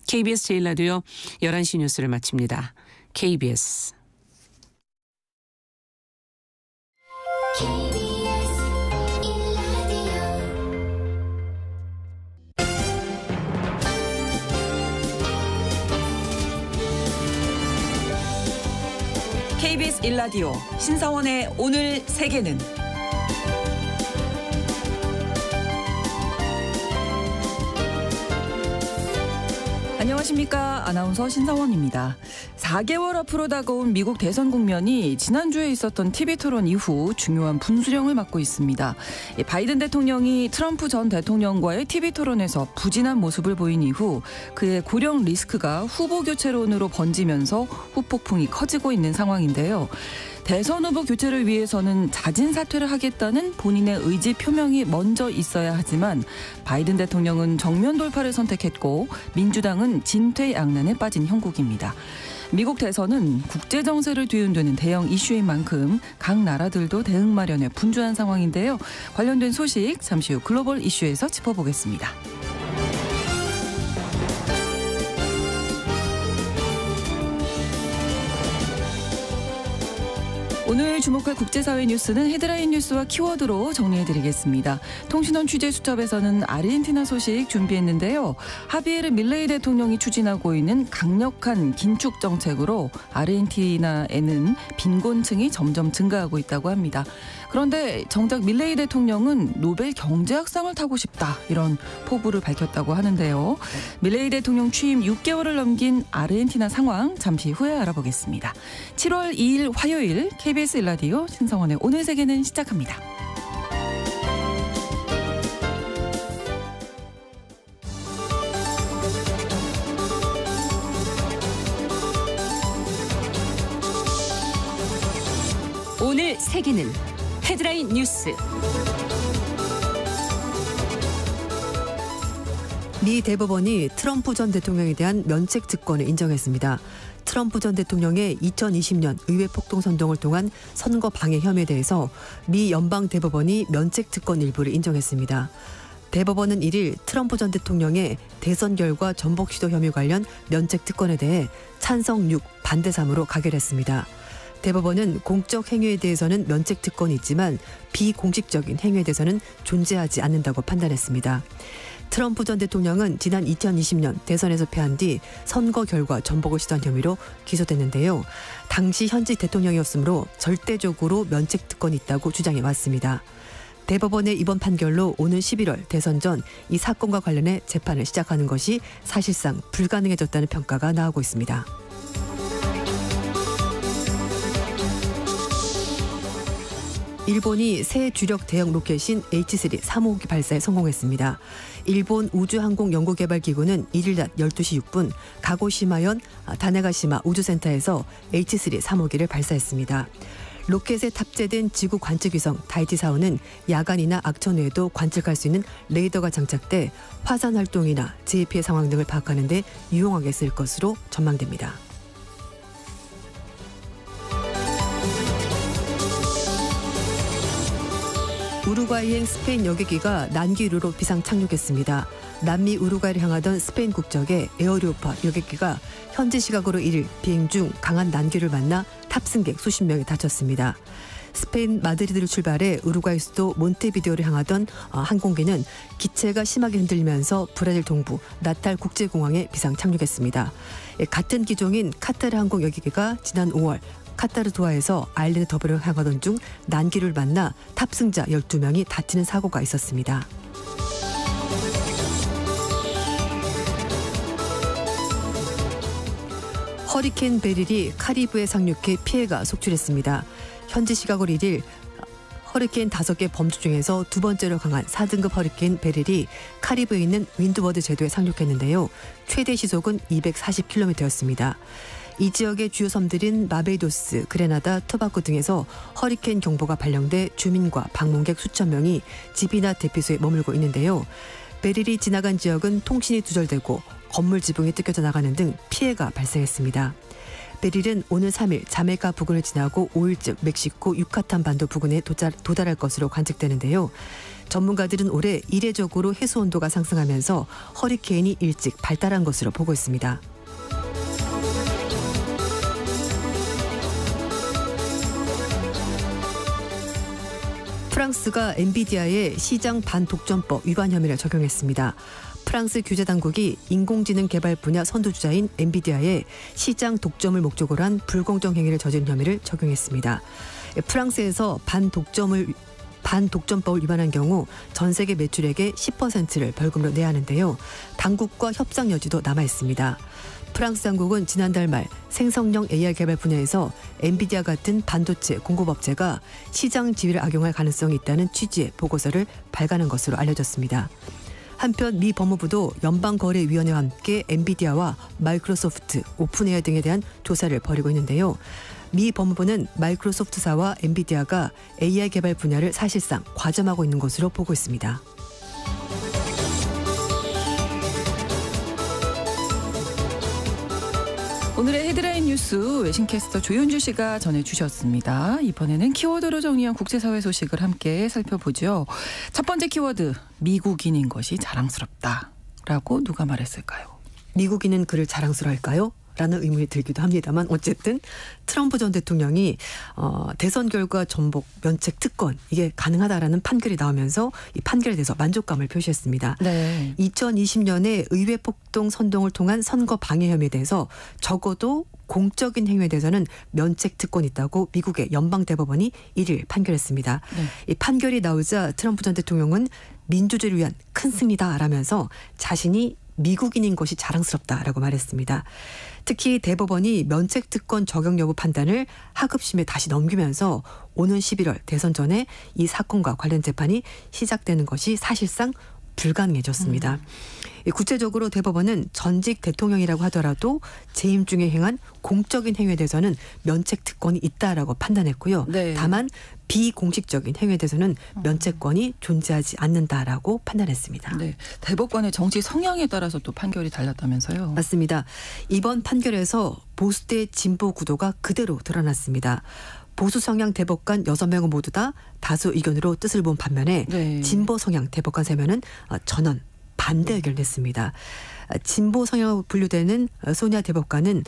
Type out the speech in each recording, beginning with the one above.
KBS 제1라디오 11시 뉴스를 마칩니다. KBS KBS 1라디오 신성원의 오늘 세계는 안녕하십니까. 아나운서 신성원입니다. 4개월 앞으로 다가온 미국 대선 국면이 지난주에 있었던 TV 토론 이후 중요한 분수령을 맞고 있습니다. 바이든 대통령이 트럼프 전 대통령과의 TV토론에서 부진한 모습을 보인 이후 그의 고령 리스크가 후보 교체론으로 번지면서 후폭풍이 커지고 있는 상황인데요. 대선 후보 교체를 위해서는 자진 사퇴를 하겠다는 본인의 의지 표명이 먼저 있어야 하지만 바이든 대통령은 정면 돌파를 선택했고 민주당은 진퇴양난에 빠진 형국입니다. 미국 대선은 국제 정세를 뒤흔드는 대형 이슈인 만큼 각 나라들도 대응 마련에 분주한 상황인데요. 관련된 소식 잠시 후 글로벌 이슈에서 짚어보겠습니다. 오늘 주목할 국제사회 뉴스는 헤드라인 뉴스와 키워드로 정리해드리겠습니다. 통신원 취재수첩에서는 아르헨티나 소식 준비했는데요. 하비에르 밀레이 대통령이 추진하고 있는 강력한 긴축 정책으로 아르헨티나에는 빈곤층이 점점 증가하고 있다고 합니다. 그런데 정작 밀레이 대통령은 노벨 경제학상을 타고 싶다 이런 포부를 밝혔다고 하는데요. 밀레이 대통령 취임 6개월을 넘긴 아르헨티나 상황 잠시 후에 알아보겠습니다. 7월 2일 화요일 KBS 1라디오 신성원의 오늘 세계는 시작합니다. 오늘 세계는 헤드라인 뉴스. 미 대법원이 트럼프 전 대통령에 대한 면책 특권을 인정했습니다. 트럼프 전 대통령의 2020년 의회 폭동 선동을 통한 선거 방해 혐의에 대해서 미 연방 대법원이 면책 특권 일부를 인정했습니다. 대법원은 1일 트럼프 전 대통령의 대선 결과 전복 시도 혐의 관련 면책 특권에 대해 찬성 6, 반대 3으로 가결했습니다. 대법원은 공적 행위에 대해서는 면책 특권이 있지만 비공식적인 행위에 대해서는 존재하지 않는다고 판단했습니다. 트럼프 전 대통령은 지난 2020년 대선에서 패한 뒤 선거 결과 전복을 시도한 혐의로 기소됐는데요. 당시 현직 대통령이었으므로 절대적으로 면책 특권이 있다고 주장해 왔습니다. 대법원의 이번 판결로 오는 11월 대선 전 이 사건과 관련해 재판을 시작하는 것이 사실상 불가능해졌다는 평가가 나오고 있습니다. 일본이 새 주력 대형 로켓인 H3 3호기 발사에 성공했습니다. 일본 우주항공연구개발기구는 1일 낮 12시 6분 가고시마현 다네가시마 우주센터에서 H3 3호기를 발사했습니다. 로켓에 탑재된 지구 관측위성 다이치 4호는 야간이나 악천 후에도 관측할 수 있는 레이더가 장착돼 화산 활동이나 재해 상황 등을 파악하는 데 유용하게 쓸 것으로 전망됩니다. 우루과이행 스페인 여객기가 난기류로 비상 착륙했습니다. 남미 우루과이를 향하던 스페인 국적의 에어리오파 여객기가 현지 시각으로 1일 비행 중 강한 난기를 만나 탑승객 수십 명이 다쳤습니다. 스페인 마드리드를 출발해 우루과이 수도 몬테비데오를 향하던 항공기는 기체가 심하게 흔들리면서 브라질 동부 나탈 국제공항에 비상 착륙했습니다. 같은 기종인 카타르 항공 여객기가 지난 5월 카타르 도하에서 아일랜드 더블을 향하던 중 난기를 만나 탑승자 12명이 다치는 사고가 있었습니다. 허리케인 베릴이 카리브해 상륙해 피해가 속출했습니다. 현지 시각으로 1일 허리케인 5개 범주 중에서 두 번째로 강한 4등급 허리케인 베릴이 카리브해에 있는 윈드워드 제도에 상륙했는데요. 최대 시속은 240km였습니다. 이 지역의 주요 섬들인 바베이도스, 그레나다, 토바고 등에서 허리케인 경보가 발령돼 주민과 방문객 수천 명이 집이나 대피소에 머물고 있는데요. 베릴이 지나간 지역은 통신이 두절되고 건물 지붕이 뜯겨져 나가는 등 피해가 발생했습니다. 베릴은 오늘 3일 자메이카 부근을 지나고 5일쯤 멕시코 유카탄 반도 부근에 도달할 것으로 관측되는데요. 전문가들은 올해 이례적으로 해수 온도가 상승하면서 허리케인이 일찍 발달한 것으로 보고 있습니다. 프랑스가 엔비디아에 시장 반독점법 위반 혐의를 적용했습니다. 프랑스 규제 당국이 인공지능 개발 분야 선두주자인 엔비디아에 시장 독점을 목적으로 한 불공정 행위를 저지른 혐의를 적용했습니다. 프랑스에서 반독점법을 위반한 경우 전 세계 매출액의 10%를 벌금으로 내야 하는데요. 당국과 협상 여지도 남아 있습니다. 프랑스 당국은 지난달 말 생성형 AI 개발 분야에서 엔비디아 같은 반도체 공급업체가 시장 지위를 악용할 가능성이 있다는 취지의 보고서를 발간한 것으로 알려졌습니다. 한편 미 법무부도 연방거래위원회와 함께 엔비디아와 마이크로소프트, 오픈AI 등에 대한 조사를 벌이고 있는데요. 미 법무부는 마이크로소프트사와 엔비디아가 AI 개발 분야를 사실상 과점하고 있는 것으로 보고 있습니다. 오늘의 헤드라인 뉴스 외신캐스터 조윤주 씨가 전해주셨습니다. 이번에는 키워드로 정리한 국제사회 소식을 함께 살펴보죠. 첫 번째 키워드, 미국인인 것이 자랑스럽다라고 누가 말했을까요? 미국인은 그를 자랑스러워할까요? 라는 의문이 들기도 합니다만 어쨌든 트럼프 전 대통령이 대선 결과 전복 면책 특권 이게 가능하다라는 판결이 나오면서 이 판결에 대해서 만족감을 표시했습니다. 네. 2020년에 의회 폭동 선동을 통한 선거 방해 혐의에 대해서 적어도 공적인 행위에 대해서는 면책 특권이 있다고 미국의 연방대법원이 1일 판결했습니다. 네. 이 판결이 나오자 트럼프 전 대통령은 민주주의를 위한 큰 승리다라면서 자신이 미국인인 것이 자랑스럽다라고 말했습니다. 특히 대법원이 면책특권 적용 여부 판단을 하급심에 다시 넘기면서 오는 11월 대선 전에 이 사건과 관련 재판이 시작되는 것이 사실상 불가능해졌습니다. 구체적으로 대법원은 전직 대통령이라고 하더라도 재임 중에 행한 공적인 행위에 대해서는 면책특권이 있다라고 판단했고요. 네. 다만 비공식적인 행위에 대해서는 면책권이 존재하지 않는다라고 판단했습니다. 네. 대법관의 정치 성향에 따라서 또 판결이 달랐다면서요. 맞습니다. 이번 판결에서 보수 대 진보 구도가 그대로 드러났습니다. 보수 성향 대법관 6명은 모두 다 다수 의견으로 뜻을 본 반면에 네. 진보 성향 대법관 3명은 전원 반대 의견을 냈습니다. 진보 성향으로 분류되는 소니아 대법관은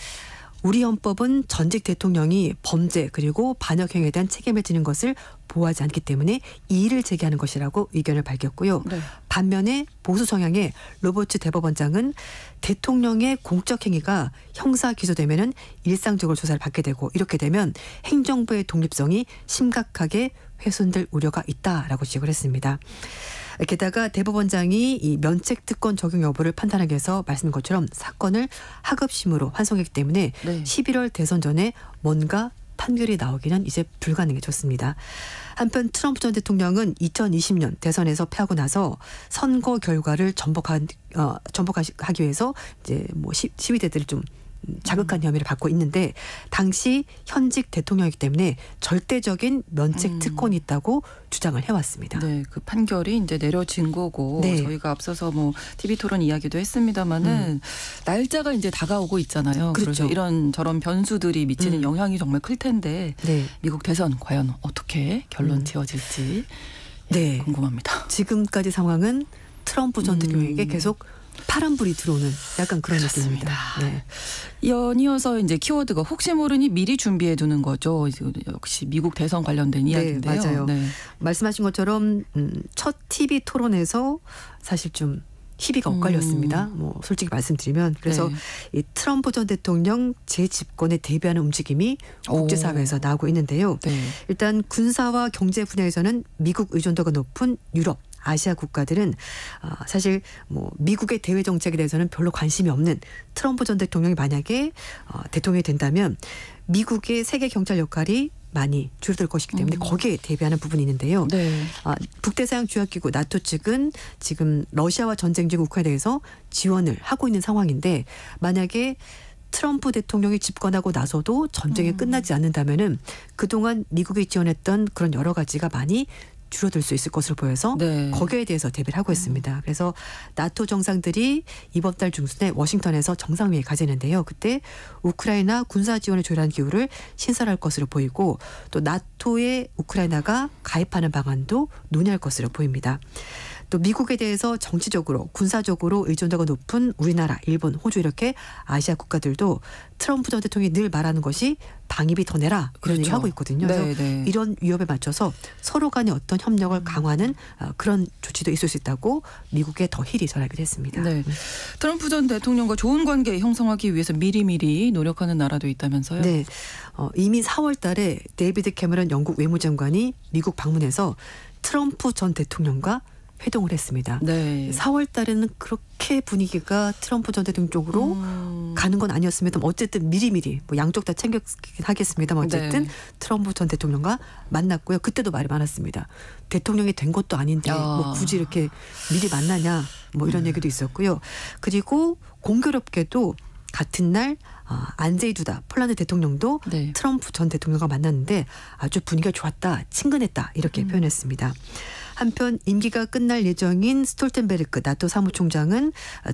우리 헌법은 전직 대통령이 범죄 그리고 반역 행위에 대한 책임을 지는 것을 보호하지 않기 때문에 이의를 제기하는 것이라고 의견을 밝혔고요. 네. 반면에 보수 성향의 로버츠 대법원장은 대통령의 공적 행위가 형사 기소되면은 일상적으로 조사를 받게 되고 이렇게 되면 행정부의 독립성이 심각하게 훼손될 우려가 있다라고 지적을 했습니다. 게다가 대법원장이 이 면책특권 적용 여부를 판단하기 위해서 말씀인 것처럼 사건을 하급심으로 환송했기 때문에 네. 11월 대선 전에 뭔가 판결이 나오기는 이제 불가능해졌습니다. 한편 트럼프 전 대통령은 2020년 대선에서 패하고 나서 선거 결과를 전복하기 위해서 이제 뭐 시위대들을 좀 자극한 혐의를 받고 있는데 당시 현직 대통령이기 때문에 절대적인 면책 특권이 있다고 주장을 해왔습니다. 네, 그 판결이 이제 내려진 거고 네. 저희가 앞서서 뭐 TV 토론 이야기도 했습니다마는 날짜가 이제 다가오고 있잖아요. 그렇죠. 그래서 이런 저런 변수들이 미치는 영향이 정말 클 텐데 네. 미국 대선 과연 어떻게 결론 지어질지 네. 궁금합니다. 지금까지 상황은 트럼프 전 대통령에게 계속 파란불이 들어오는 약간 그런 느낌입니다. 네. 연이어서 이제 키워드가 혹시 모르니 미리 준비해 두는 거죠. 역시 미국 대선 관련된 이야기인데요. 네, 맞아요. 네. 말씀하신 것처럼 첫 TV 토론에서 사실 좀 희비가 엇갈렸습니다. 뭐 솔직히 말씀드리면 그래서 네. 이 트럼프 전 대통령 재집권에 대비하는 움직임이 국제사회에서 나오고 있는데요. 네. 일단 군사와 경제 분야에서는 미국 의존도가 높은 유럽 아시아 국가들은 사실 뭐 미국의 대외 정책에 대해서는 별로 관심이 없는 트럼프 전 대통령이 만약에 대통령이 된다면 미국의 세계 경찰 역할이 많이 줄어들 것이기 때문에 거기에 대비하는 부분이 있는데요. 네. 북대서양 조약기구 나토 측은 지금 러시아와 전쟁 중 우크라이나에 대해서 지원을 하고 있는 상황인데 만약에 트럼프 대통령이 집권하고 나서도 전쟁이 끝나지 않는다면은 그동안 미국이 지원했던 그런 여러 가지가 많이 줄어들 수 있을 것으로 보여서 네. 거기에 대해서 대비를 하고 있습니다. 그래서 나토 정상들이 이번 달 중순에 워싱턴에서 정상회의 가지는데요. 그때 우크라이나 군사 지원을 조율한 기구를 신설할 것으로 보이고 또 나토에 우크라이나가 가입하는 방안도 논의할 것으로 보입니다. 또 미국에 대해서 정치적으로 군사적으로 의존도가 높은 우리나라, 일본, 호주 이렇게 아시아 국가들도 트럼프 전 대통령이 늘 말하는 것이 방위비 더 내라 그런 그렇죠. 얘기하고 있거든요. 그래서 네. 이런 위협에 맞춰서 서로 간의 어떤 협력을 강화하는 그런 조치도 있을 수 있다고 미국에 더 힐이 전하기도 했습니다. 네. 트럼프 전 대통령과 좋은 관계 형성하기 위해서 미리미리 노력하는 나라도 있다면서요? 네. 이미 4월 달에 데이비드 캐머런 영국 외무장관이 미국 방문해서 트럼프 전 대통령과 회동을 했습니다. 네. 4월 달에는 그렇게 분위기가 트럼프 전 대통령 쪽으로 가는 건 아니었음에도 어쨌든 미리미리 뭐 양쪽 다 챙겼긴 하겠습니다만 어쨌든 네. 트럼프 전 대통령과 만났고요. 그때도 말이 많았습니다. 대통령이 된 것도 아닌데 뭐 굳이 이렇게 미리 만나냐 뭐 이런 얘기도 있었고요. 그리고 공교롭게도 같은 날 안제이 두다 폴란드 대통령도 네. 트럼프 전 대통령과 만났는데 아주 분위기가 좋았다, 친근했다 이렇게 표현했습니다. 한편 임기가 끝날 예정인 스톨텐베르크 나토 사무총장은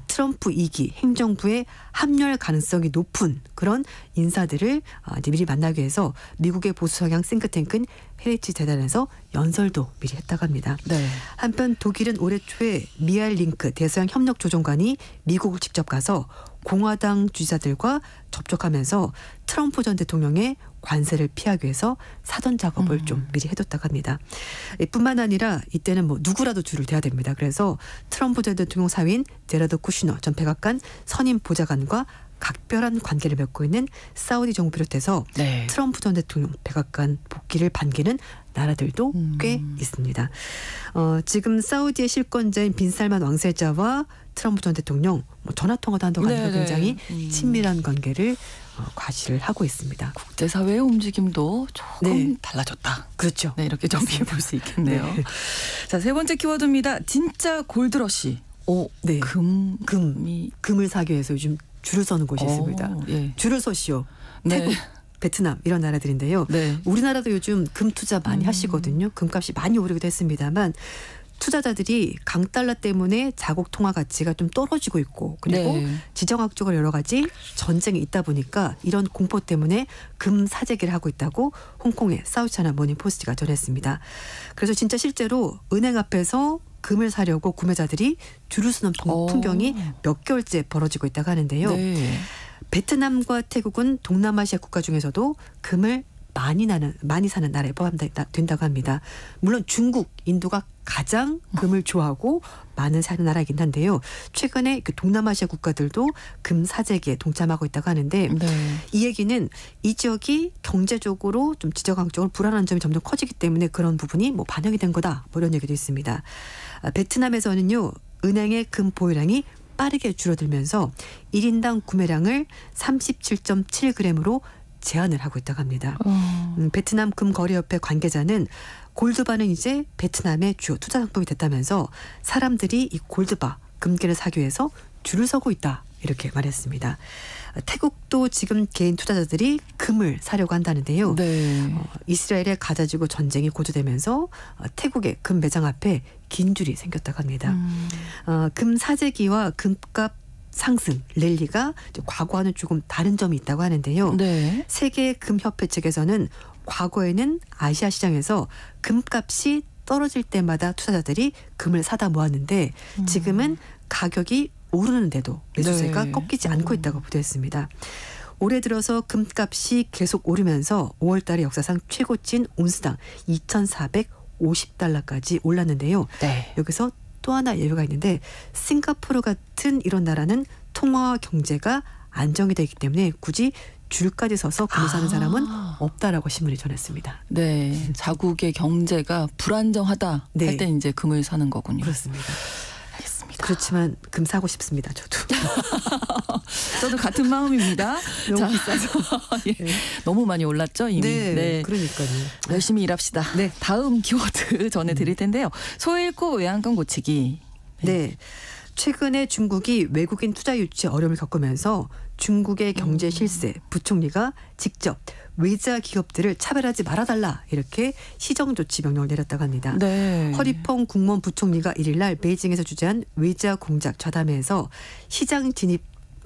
트럼프 2기 행정부에 합류할 가능성이 높은 그런 인사들을 이제 미리 만나기 위해서 미국의 보수 성향 싱크탱크인 헤리치 재단에서 연설도 미리 했다고 합니다. 네. 한편 독일은 올해 초에 미알 링크 대서양 협력 조정관이 미국을 직접 가서 공화당 지지자들과 접촉하면서 트럼프 전 대통령의 관세를 피하기 위해서 사전 작업을 좀 미리 해뒀다고 합니다. 뿐만 아니라 이때는 뭐 누구라도 줄을 대야 됩니다. 그래서 트럼프 전 대통령 사위인 제라드 쿠시너 전 백악관 선임 보좌관과 각별한 관계를 맺고 있는 사우디 정부 비롯해서 네. 트럼프 전 대통령 백악관 복귀를 반기는 나라들도 꽤 있습니다. 지금 사우디의 실권자인 빈살만 왕세자와 트럼프 전 대통령 뭐 전화 통화도 한다고 하니까 네네. 굉장히 친밀한 관계를 과시를 하고 있습니다. 국제사회의 움직임도 조금 네. 달라졌다. 그렇죠. 네, 이렇게 정리해 볼 수 있겠네요. 네. 자, 세 번째 키워드입니다. 진짜 골드러시. 네. 금이 금을 사기 위해서 요즘 줄을 서는 곳이 있습니다. 예. 줄을 서시오. 네. 태국, 베트남 이런 나라들인데요. 네. 우리나라도 요즘 금 투자 많이 하시거든요. 금값이 많이 오르기도 했습니다만 투자자들이 강달러 때문에 자국 통화 가치가 좀 떨어지고 있고 그리고 네. 지정학적으로 여러 가지 전쟁이 있다 보니까 이런 공포 때문에 금 사재기를 하고 있다고 홍콩의 사우차이나 모닝포스트가 전했습니다. 그래서 진짜 실제로 은행 앞에서 금을 사려고 구매자들이 줄을 서는 풍경이 몇 개월째 벌어지고 있다고 하는데요. 네. 베트남과 태국은 동남아시아 국가 중에서도 금을 많이 사는 나라에 포함된다고 합니다. 물론 중국, 인도가 가장 금을 좋아하고 많은 사는 나라이긴 한데요. 최근에 그 동남아시아 국가들도 금 사재기에 동참하고 있다고 하는데 네. 이 얘기는 이 지역이 경제적으로 좀 지정학적으로 불안한 점이 점점 커지기 때문에 그런 부분이 뭐 반영이 된 거다. 뭐 이런 얘기도 있습니다. 베트남에서는요. 은행의 금 보유량이 빠르게 줄어들면서 1인당 구매량을 37.7g으로 제한을 하고 있다고 합니다. 베트남 금거래협회 관계자는 골드바는 이제 베트남의 주요 투자 상품이 됐다면서 사람들이 이 골드바 금괴를 사기 위해서 줄을 서고 있다 이렇게 말했습니다. 태국도 지금 개인 투자자들이 금을 사려고 한다는데요. 네. 이스라엘의 가자지구 전쟁이 고조되면서 태국의 금 매장 앞에 긴 줄이 생겼다고 합니다. 금 사재기와 금값 상승, 랠리가 과거와는 조금 다른 점이 있다고 하는데요. 네. 세계 금협회 측에서는 과거에는 아시아 시장에서 금값이 떨어질 때마다 투자자들이 금을 사다 모았는데 지금은 가격이 오르는데도 매수세가 네. 꺾이지 않고 있다고 보도했습니다. 올해 들어서 금값이 계속 오르면서 5월 달에 역사상 최고치인 온스당 2,450달러까지 올랐는데요. 네. 여기서 또 하나 예외가 있는데 싱가포르 같은 이런 나라는 통화와 경제가 안정이 되기 때문에 굳이 줄까지 서서 금을 사는 사람은 없다라고 신문이 전했습니다. 네. 자국의 경제가 불안정하다 네. 할 때 이제 금을 사는 거군요. 그렇습니다. 알겠습니다. 그렇지만 금 사고 싶습니다. 저도. 저도 같은 마음입니다. 너무 비싸서. 예. 너무 많이 올랐죠 이미. 네. 그러니까요. 열심히 일합시다. 네. 다음 키워드 전해드릴 텐데요. 소잃고 외양간 고치기. 네. 최근에 중국이 외국인 투자 유치에 어려움을 겪으면서 중국의 경제 실세 부총리가 직접 외자 기업들을 차별하지 말아달라 이렇게 시정 조치 명령을 내렸다고 합니다. 네. 허리펑 국무원 부총리가 1일 날 베이징에서 주재한 외자 공작 좌담회에서 시장 진입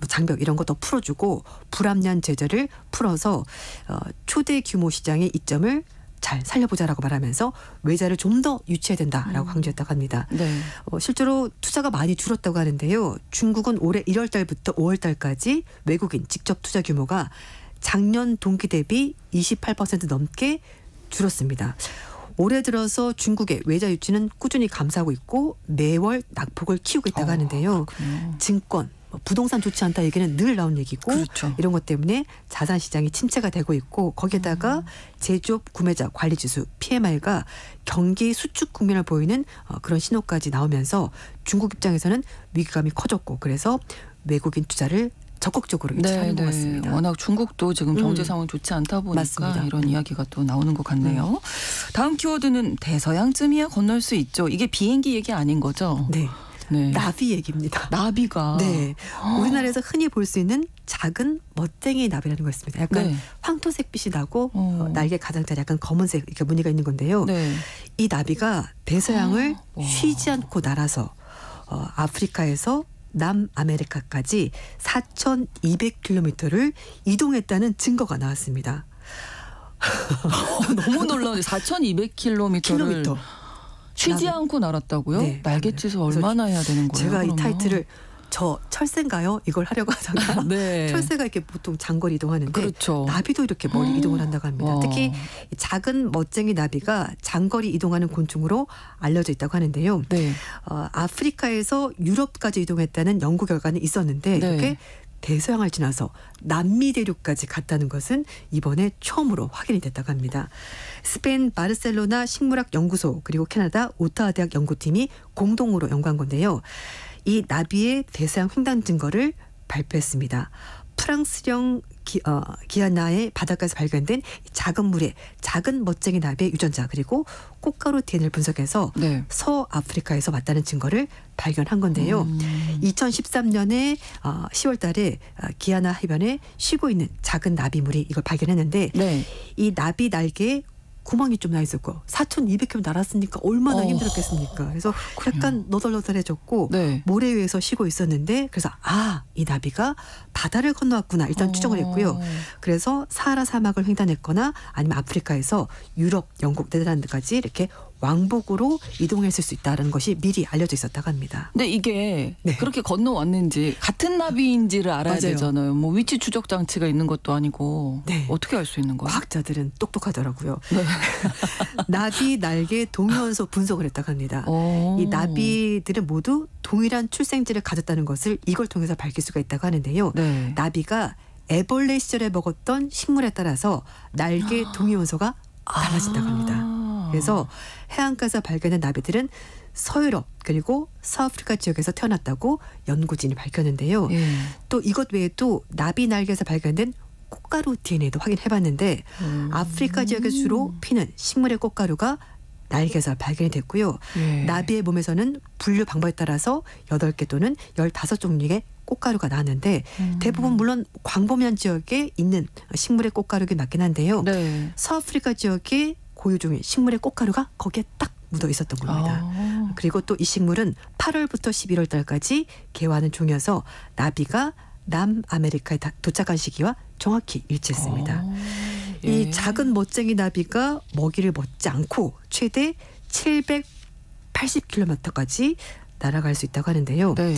장벽 이런 것도 풀어주고 불합리한 제재를 풀어서 초대 규모 시장의 이점을 잘 살려보자라고 말하면서 외자를 좀 더 유치해야 된다라고 강조했다고 합니다. 네. 실제로 투자가 많이 줄었다고 하는데요. 중국은 올해 1월 달부터 5월 달까지 외국인 직접 투자 규모가 작년 동기 대비 28% 넘게 줄었습니다. 올해 들어서 중국의 외자 유치는 꾸준히 감소하고 있고 매월 낙폭을 키우고 있다고 하는데요. 그렇군요. 증권, 부동산 좋지 않다 얘기는 늘 나온 얘기고 그렇죠. 이런 것 때문에 자산 시장이 침체가 되고 있고 거기에다가 제조업 구매자 관리지수 PMI가 경기 수축 국면을 보이는 그런 신호까지 나오면서 중국 입장에서는 위기감이 커졌고 그래서 외국인 투자를 적극적으로 유치하는 것 같습니다. 워낙 중국도 지금 경제 상황 좋지 않다 보니까 맞습니다. 이런 이야기가 또 나오는 것 같네요. 다음 키워드는 대서양쯤이야 건널 수 있죠. 이게 비행기 얘기 아닌 거죠? 네. 네. 나비 얘기입니다. 나비가. 네. 우리나라에서 흔히 볼 수 있는 작은 멋쟁이 나비라는 거 있습니다. 약간 네. 황토색 빛이 나고 날개 가장자리 약간 검은색 이렇게 무늬가 있는 건데요. 네. 이 나비가 대서양을 와. 쉬지 않고 날아서 아프리카에서 남아메리카까지 4,200km를 이동했다는 증거가 나왔습니다. 너무 놀라운데 4,200km를 킬로미터. 쉬지 않고 날았다고요? 네, 날갯짓을 그래서 얼마나 해야 되는 거예요? 제가 그러면? 이 타이틀을 저 철새인가요? 이걸 하려고 하다가 네. 철새가 이렇게 보통 장거리 이동하는데 그렇죠. 나비도 이렇게 멀리 이동을 한다고 합니다. 와. 특히 이 작은 멋쟁이 나비가 장거리 이동하는 곤충으로 알려져 있다고 하는데요. 네. 아프리카에서 유럽까지 이동했다는 연구 결과는 있었는데 네. 이렇게 대서양을 지나서 남미 대륙까지 갔다는 것은 이번에 처음으로 확인이 됐다고 합니다. 스페인 바르셀로나 식물학 연구소 그리고 캐나다 오타와 대학 연구팀이 공동으로 연구한 건데요. 이 나비의 대서양 횡단 증거를 발표했습니다. 프랑스령 기아나의 바닷가에서 발견된 작은 물의 작은 멋쟁이 나비의 유전자 그리고 꽃가루 DNA를 분석해서 네. 서아프리카에서 왔다는 증거를 발견한 건데요. 2013년에 10월 달에 기아나 해변에 쉬고 있는 작은 나비물이 이걸 발견했는데 네. 이 나비 날개에 구멍이 좀 나 있었고 4,200km 날았으니까 얼마나 힘들었겠습니까. 그래서 약간 너덜너덜해졌고 네. 모래 위에서 쉬고 있었는데 그래서 이 나비가 바다를 건너왔구나 일단 추정을 했고요. 그래서 사하라 사막을 횡단했거나 아니면 아프리카에서 유럽, 영국, 네덜란드까지 이렇게 왕복으로 이동했을 수 있다는 것이 미리 알려져 있었다고 합니다. 근데 이게 네. 그렇게 건너왔는지 같은 나비인지를 알아야 맞아요. 되잖아요. 뭐 위치 추적 장치가 있는 것도 아니고 네. 어떻게 알 수 있는 거예요? 과학자들은 똑똑하더라고요. 네. 나비 날개 동위원소 분석을 했다고 합니다. 이 나비들은 모두 동일한 출생지를 가졌다는 것을 이걸 통해서 밝힐 수가 있다고 하는데요. 네. 나비가 애벌레 시절에 먹었던 식물에 따라서 날개 동위원소가 달라진다고 합니다. 그래서 해안가에서 발견된 나비들은 서유럽 그리고 서아프리카 지역에서 태어났다고 연구진이 밝혔는데요. 예. 또 이것 외에도 나비 날개에서 발견된 꽃가루 DNA도 확인해봤는데 아프리카 지역에서 주로 피는 식물의 꽃가루가 날개에서 발견이 됐고요. 예. 나비의 몸에서는 분류 방법에 따라서 8개 또는 15종류의 꽃가루가 나왔는데 대부분 물론 광범위한 지역에 있는 식물의 꽃가루가 맞긴 한데요. 네. 서아프리카 지역의 고유종의 식물의 꽃가루가 거기에 딱 묻어 있었던 겁니다. 그리고 또 이 식물은 8월부터 11월 달까지 개화하는 종이어서 나비가 남아메리카에 도착한 시기와 정확히 일치했습니다. 예. 이 작은 멋쟁이 나비가 먹이를 먹지 않고 최대 780km까지 날아갈 수 있다고 하는데요. 네.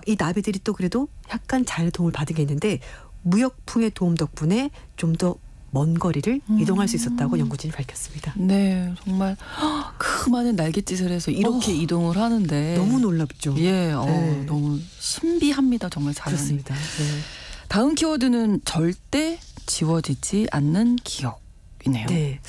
이 나비들이 또 그래도 약간 자연의 도움을 받은 게 있는데 무역풍의 도움 덕분에 좀 더 먼 거리를 이동할 수 있었다고 연구진이 밝혔습니다. 네, 정말 그 많은 날갯짓을 해서 이렇게 이동을 하는데 너무 놀랍죠. 예, 네. 너무 신비합니다. 정말 자연이. 그렇습니다. 네. 다음 키워드는 절대 지워지지 않는 기억이네요. 네.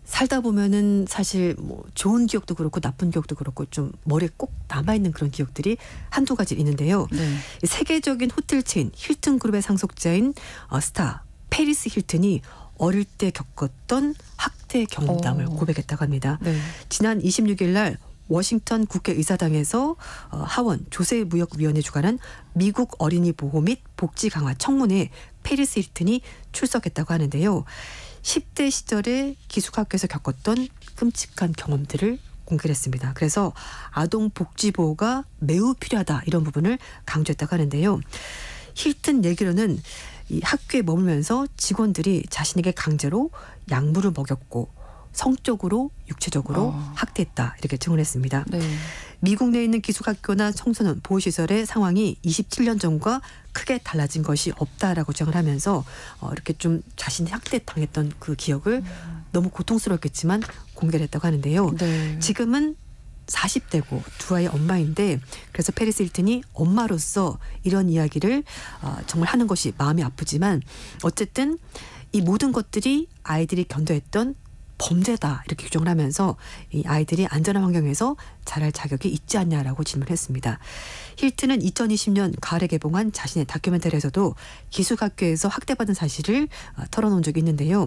살다 보면은 사실 뭐 좋은 기억도 그렇고 나쁜 기억도 그렇고 좀 머리에 꼭 남아있는 그런 기억들이 한두 가지 있는데요. 네. 세계적인 호텔 체인 힐튼 그룹의 상속자인 스타 페리스 힐튼이 어릴 때 겪었던 학대 경험담을 고백했다고 합니다. 네. 지난 26일 날 워싱턴 국회의사당에서 하원 조세무역위원회 주관한 미국 어린이 보호 및 복지 강화 청문회에 페리스 힐튼이 출석했다고 하는데요. 10대 시절에 기숙학교에서 겪었던 끔찍한 경험들을 공개를 했습니다. 그래서 아동 복지 보호가 매우 필요하다 이런 부분을 강조했다고 하는데요. 힐튼 얘기로는 이 학교에 머물면서 직원들이 자신에게 강제로 약물을 먹였고 성적으로 육체적으로 학대했다 이렇게 증언했습니다. 네. 미국 내에 있는 기숙학교나 청소년 보호시설의 상황이 27년 전과 크게 달라진 것이 없다라고 주장을 하면서 이렇게 좀 자신이 학대당했던 그 기억을 너무 고통스럽겠지만 공개를 했다고 하는데요. 네. 지금은 40대고 두 아이의 엄마인데 그래서 페리스 힐튼이 엄마로서 이런 이야기를 정말 하는 것이 마음이 아프지만 어쨌든 이 모든 것들이 아이들이 견뎌했던 범죄다 이렇게 규정을 하면서 이 아이들이 안전한 환경에서 자랄 자격이 있지 않냐라고 질문했습니다. 힐튼은 2020년 가을에 개봉한 자신의 다큐멘터리에서도 기숙학교에서 학대받은 사실을 털어놓은 적이 있는데요.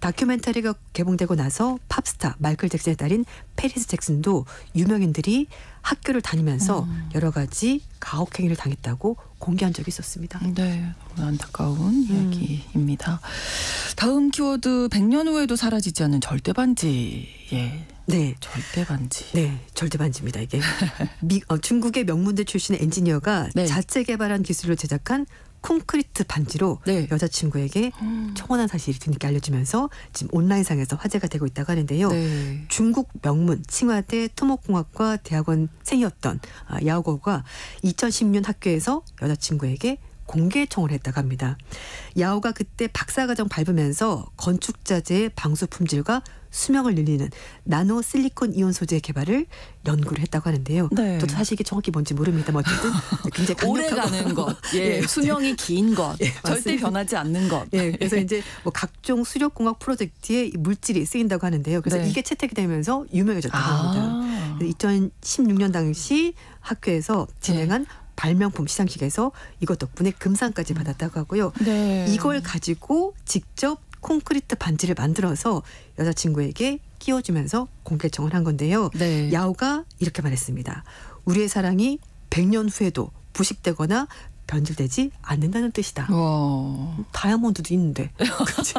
다큐멘터리가 개봉되고 나서 팝스타 마이클 잭슨의 딸인 페리스 잭슨도 유명인들이 학교를 다니면서 여러 가지 가혹행위를 당했다고 공개한 적이 있었습니다. 네, 안타까운 이야기입니다. 다음 키워드 100년 후에도 사라지지 않는 절대반지. 예. 네. 절대반지. 네, 절대반지입니다. 이게 중국의 명문대 출신의 엔지니어가 네. 자체 개발한 기술로 제작한 콘크리트 반지로 네. 여자친구에게 청혼한 사실이 뒤늦게 알려지면서 지금 온라인상에서 화제가 되고 있다고 하는데요. 네. 중국 명문 칭화대 토목공학과 대학원생이었던 야오거가 2010년 학교에서 여자친구에게 공개 청혼을 했다고 합니다. 야오가 그때 박사과정 밟으면서 건축자재의 방수 품질과 수명을 늘리는 나노 실리콘 이온 소재 개발을 연구를 했다고 하는데요. 네. 저도 사실 이게 정확히 뭔지 모릅니다만 어쨌든 굉장히 오래 가는 것, 예, 수명이 긴 것, 예, 절대 맞습니다. 변하지 않는 것. 예, 그래서 이제 뭐 각종 수력공학 프로젝트에 이 물질이 쓰인다고 하는데요. 그래서 네. 이게 채택이 되면서 유명해졌다고 합니다. 2016년 당시 학교에서 진행한 발명품 시상식에서 이것 덕분에 금상까지 받았다고 하고요. 네. 이걸 가지고 직접 콘크리트 반지를 만들어서 여자친구에게 끼워주면서 공개 청혼을 한 건데요. 네. 야오가 이렇게 말했습니다. 우리의 사랑이 100년 후에도 부식되거나 변질되지 않는다는 뜻이다. 와. 다이아몬드도 있는데. 그렇지.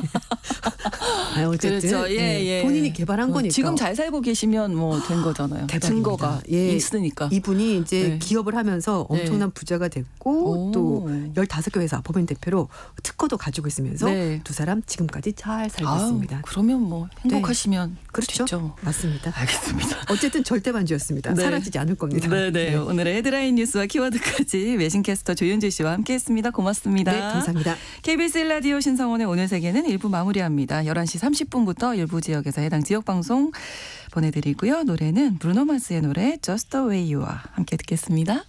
어쨌든 그렇죠. 예. 본인이 개발한 거니까. 지금 잘 살고 계시면 뭐 된 거잖아요. 대박입니다. 증거가 있으니까. 이분이 이제 네. 기업을 하면서 엄청난 부자가 됐고 오. 또 15개 회사 법인 대표로 특허도 가지고 있으면서 네. 두 사람 지금까지 잘 살고 있습니다. 그러면 뭐 행복하시면 그렇죠. 됐죠. 맞습니다. 알겠습니다. 어쨌든 절대반지였습니다. 네. 사라지지 않을 겁니다. 네. 오늘의 헤드라인 뉴스와 키워드까지 외신캐스터 조윤주 씨와 함께했습니다. 고맙습니다. 네, 감사합니다. KBS 1라디오 신성원의 오늘 세계는 1부 마무리합니다. 11시 30분부터 일부 지역에서 해당 지역방송 보내드리고요. 노래는 브루노 마스의 노래 Just the way you are 함께 듣겠습니다.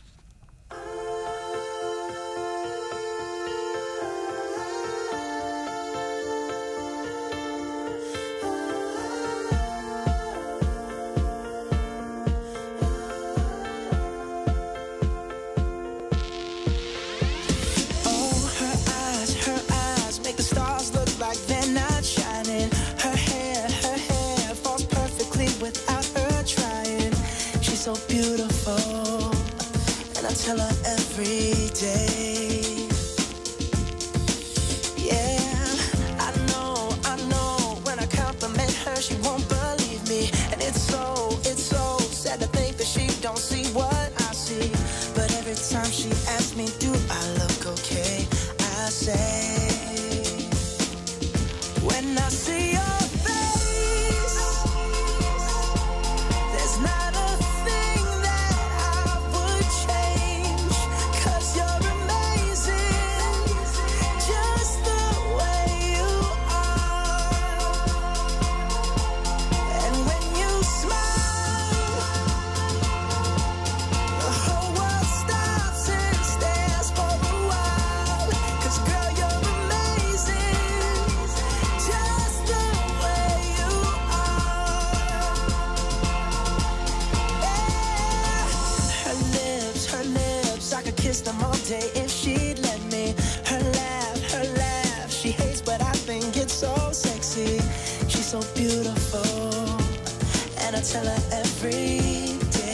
So beautiful, and I tell her every day. Yeah, I know. When I compliment her, she won't believe me, and it's so sad to think that she don't see what I see. But every time she asks me, do I look okay? I say, when I see your face, there's not a kiss them all day if she'd let me. Her laugh, she hates but I think it's so sexy. She's so beautiful, and I tell her every day.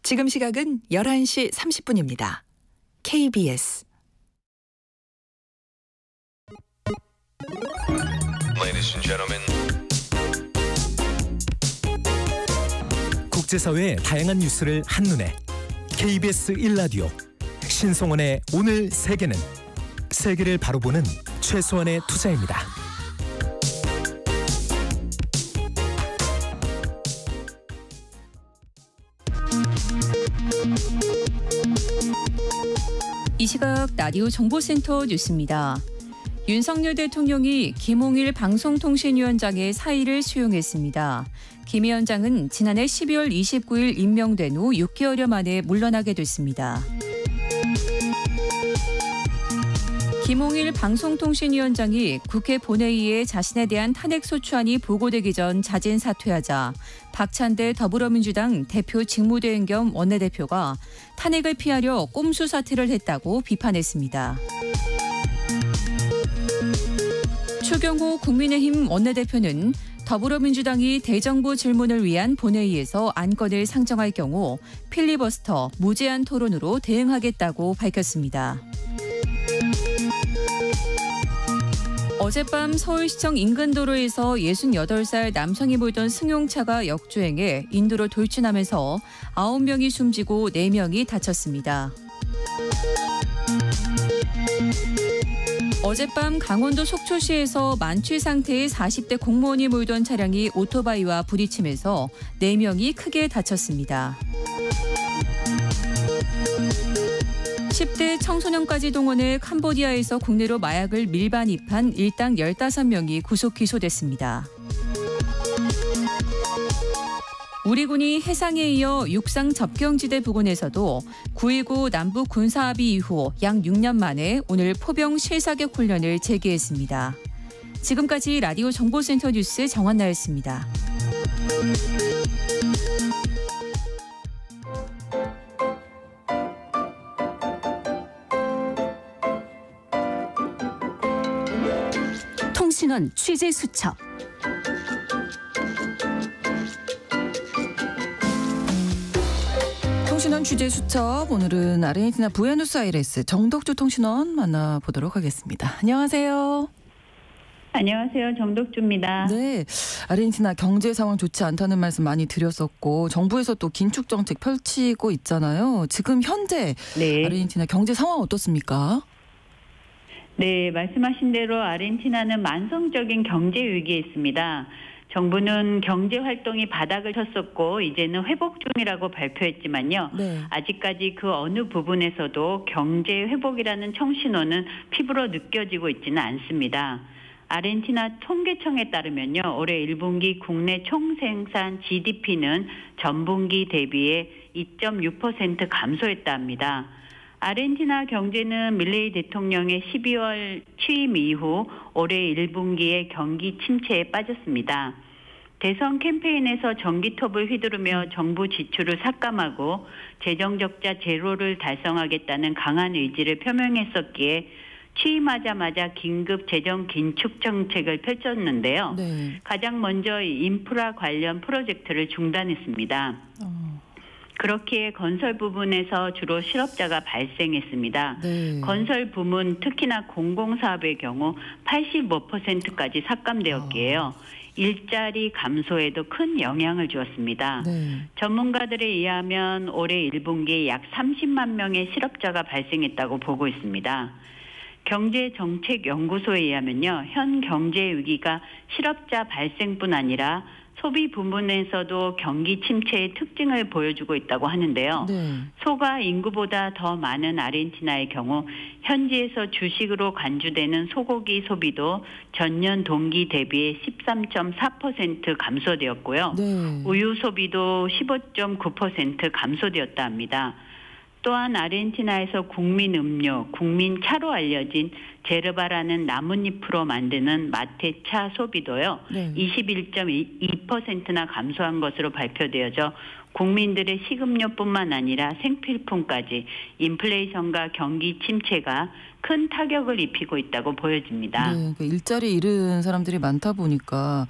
지금 시각은 11시 30분입니다. KBS Ladies and gentlemen. 국제사회의 다양한 뉴스를 한눈에 KBS 1라디오 신성원의 오늘 세계는 세계를 바로 보는 최소한의 투자입니다. 이 시각 라디오 정보센터 뉴스입니다. 윤석열 대통령이 김홍일 방송통신위원장의 사의를 수용했습니다. 김 위원장은 지난해 12월 29일 임명된 후 6개월여 만에 물러나게 됐습니다. 김홍일 방송통신위원장이 국회 본회의에 자신에 대한 탄핵소추안이 보고되기 전 자진 사퇴하자 박찬대 더불어민주당 대표 직무대행 겸 원내대표가 탄핵을 피하려 꼼수 사퇴를 했다고 비판했습니다. 추경호 국민의힘 원내대표는 더불어민주당이 대정부 질문을 위한 본회의에서 안건을 상정할 경우 필리버스터, 무제한 토론으로 대응하겠다고 밝혔습니다. 어젯밤 서울시청 인근 도로에서 68살 남성이 몰던 승용차가 역주행해 인도로 돌진하면서 9명이 숨지고 4명이 다쳤습니다. 어젯밤 강원도 속초시에서 만취 상태의 40대 공무원이 몰던 차량이 오토바이와 부딪히면서 4명이 크게 다쳤습니다. 10대 청소년까지 동원해 캄보디아에서 국내로 마약을 밀반 입한 일당 15명이 구속 기소됐습니다. 우리 군이 해상에 이어 육상 접경지대 부근에서도 9.19 남북 군사합의 이후 약 6년 만에 오늘 포병 실사격 훈련을 재개했습니다. 지금까지 라디오 정보센터 뉴스 정한나였습니다. 통신원 취재 수첩. 통신원 취재 수첩. 오늘은 아르헨티나 부에노스아이레스 정덕주 통신원 만나보도록 하겠습니다. 안녕하세요. 안녕하세요. 정덕주입니다. 네, 아르헨티나 경제 상황 좋지 않다는 말씀 많이 드렸었고 정부에서 또 긴축 정책 펼치고 있잖아요. 지금 현재 네. 아르헨티나 경제 상황 어떻습니까? 네, 말씀하신 대로 아르헨티나는 만성적인 경제 위기에 있습니다. 정부는 경제 활동이 바닥을 쳤었고 이제는 회복 중이라고 발표했지만요. 네. 아직까지 그 어느 부분에서도 경제 회복이라는 청신호는 피부로 느껴지고 있지는 않습니다. 아르헨티나 통계청에 따르면요. 올해 1분기 국내 총생산 GDP는 전분기 대비해 2.6% 감소했다 합니다. 아르헨티나 경제는 밀레이 대통령의 12월 취임 이후 올해 1분기에 경기 침체에 빠졌습니다. 대선 캠페인에서 전기톱을 휘두르며 정부 지출을 삭감하고 재정적자 제로를 달성하겠다는 강한 의지를 표명했었기에 취임하자마자 긴급 재정 긴축 정책을 펼쳤는데요. 네. 가장 먼저 인프라 관련 프로젝트를 중단했습니다. 그렇기에 건설 부분에서 주로 실업자가 발생했습니다. 네. 건설 부문 특히나 공공사업의 경우 85%까지 삭감되었기에요. 일자리 감소에도 큰 영향을 주었습니다. 네. 전문가들에 의하면 올해 1분기에 약 30만 명의 실업자가 발생했다고 보고 있습니다. 경제정책연구소에 의하면요. 현 경제 위기가 실업자 발생뿐 아니라 소비 부문에서도 경기 침체의 특징을 보여주고 있다고 하는데요. 네. 소가 인구보다 더 많은 아르헨티나의 경우 현지에서 주식으로 간주되는 소고기 소비도 전년 동기 대비해 13.4% 감소되었고요. 네. 우유 소비도 15.9% 감소되었다 합니다. 또한 아르헨티나에서 국민 음료, 국민 차로 알려진 제르바라는 나뭇잎으로 만드는 마테차 소비도요. 네. 21.2%나 감소한 것으로 발표되어져 국민들의 식음료뿐만 아니라 생필품까지 인플레이션과 경기 침체가 큰 타격을 입히고 있다고 보여집니다. 네, 그러니까 일자리 잃은 사람들이 많다 보니까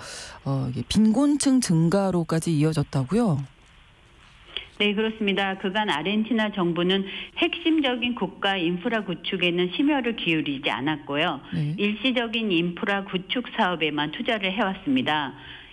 이게 빈곤층 증가로까지 이어졌다고요? 네, 그렇습니다. 그간 아르헨티나 정부는 핵심적인 국가 인프라 구축에는 심혈을 기울이지 않았고요. 일시적인 인프라 구축 사업에만 투자를 해왔습니다.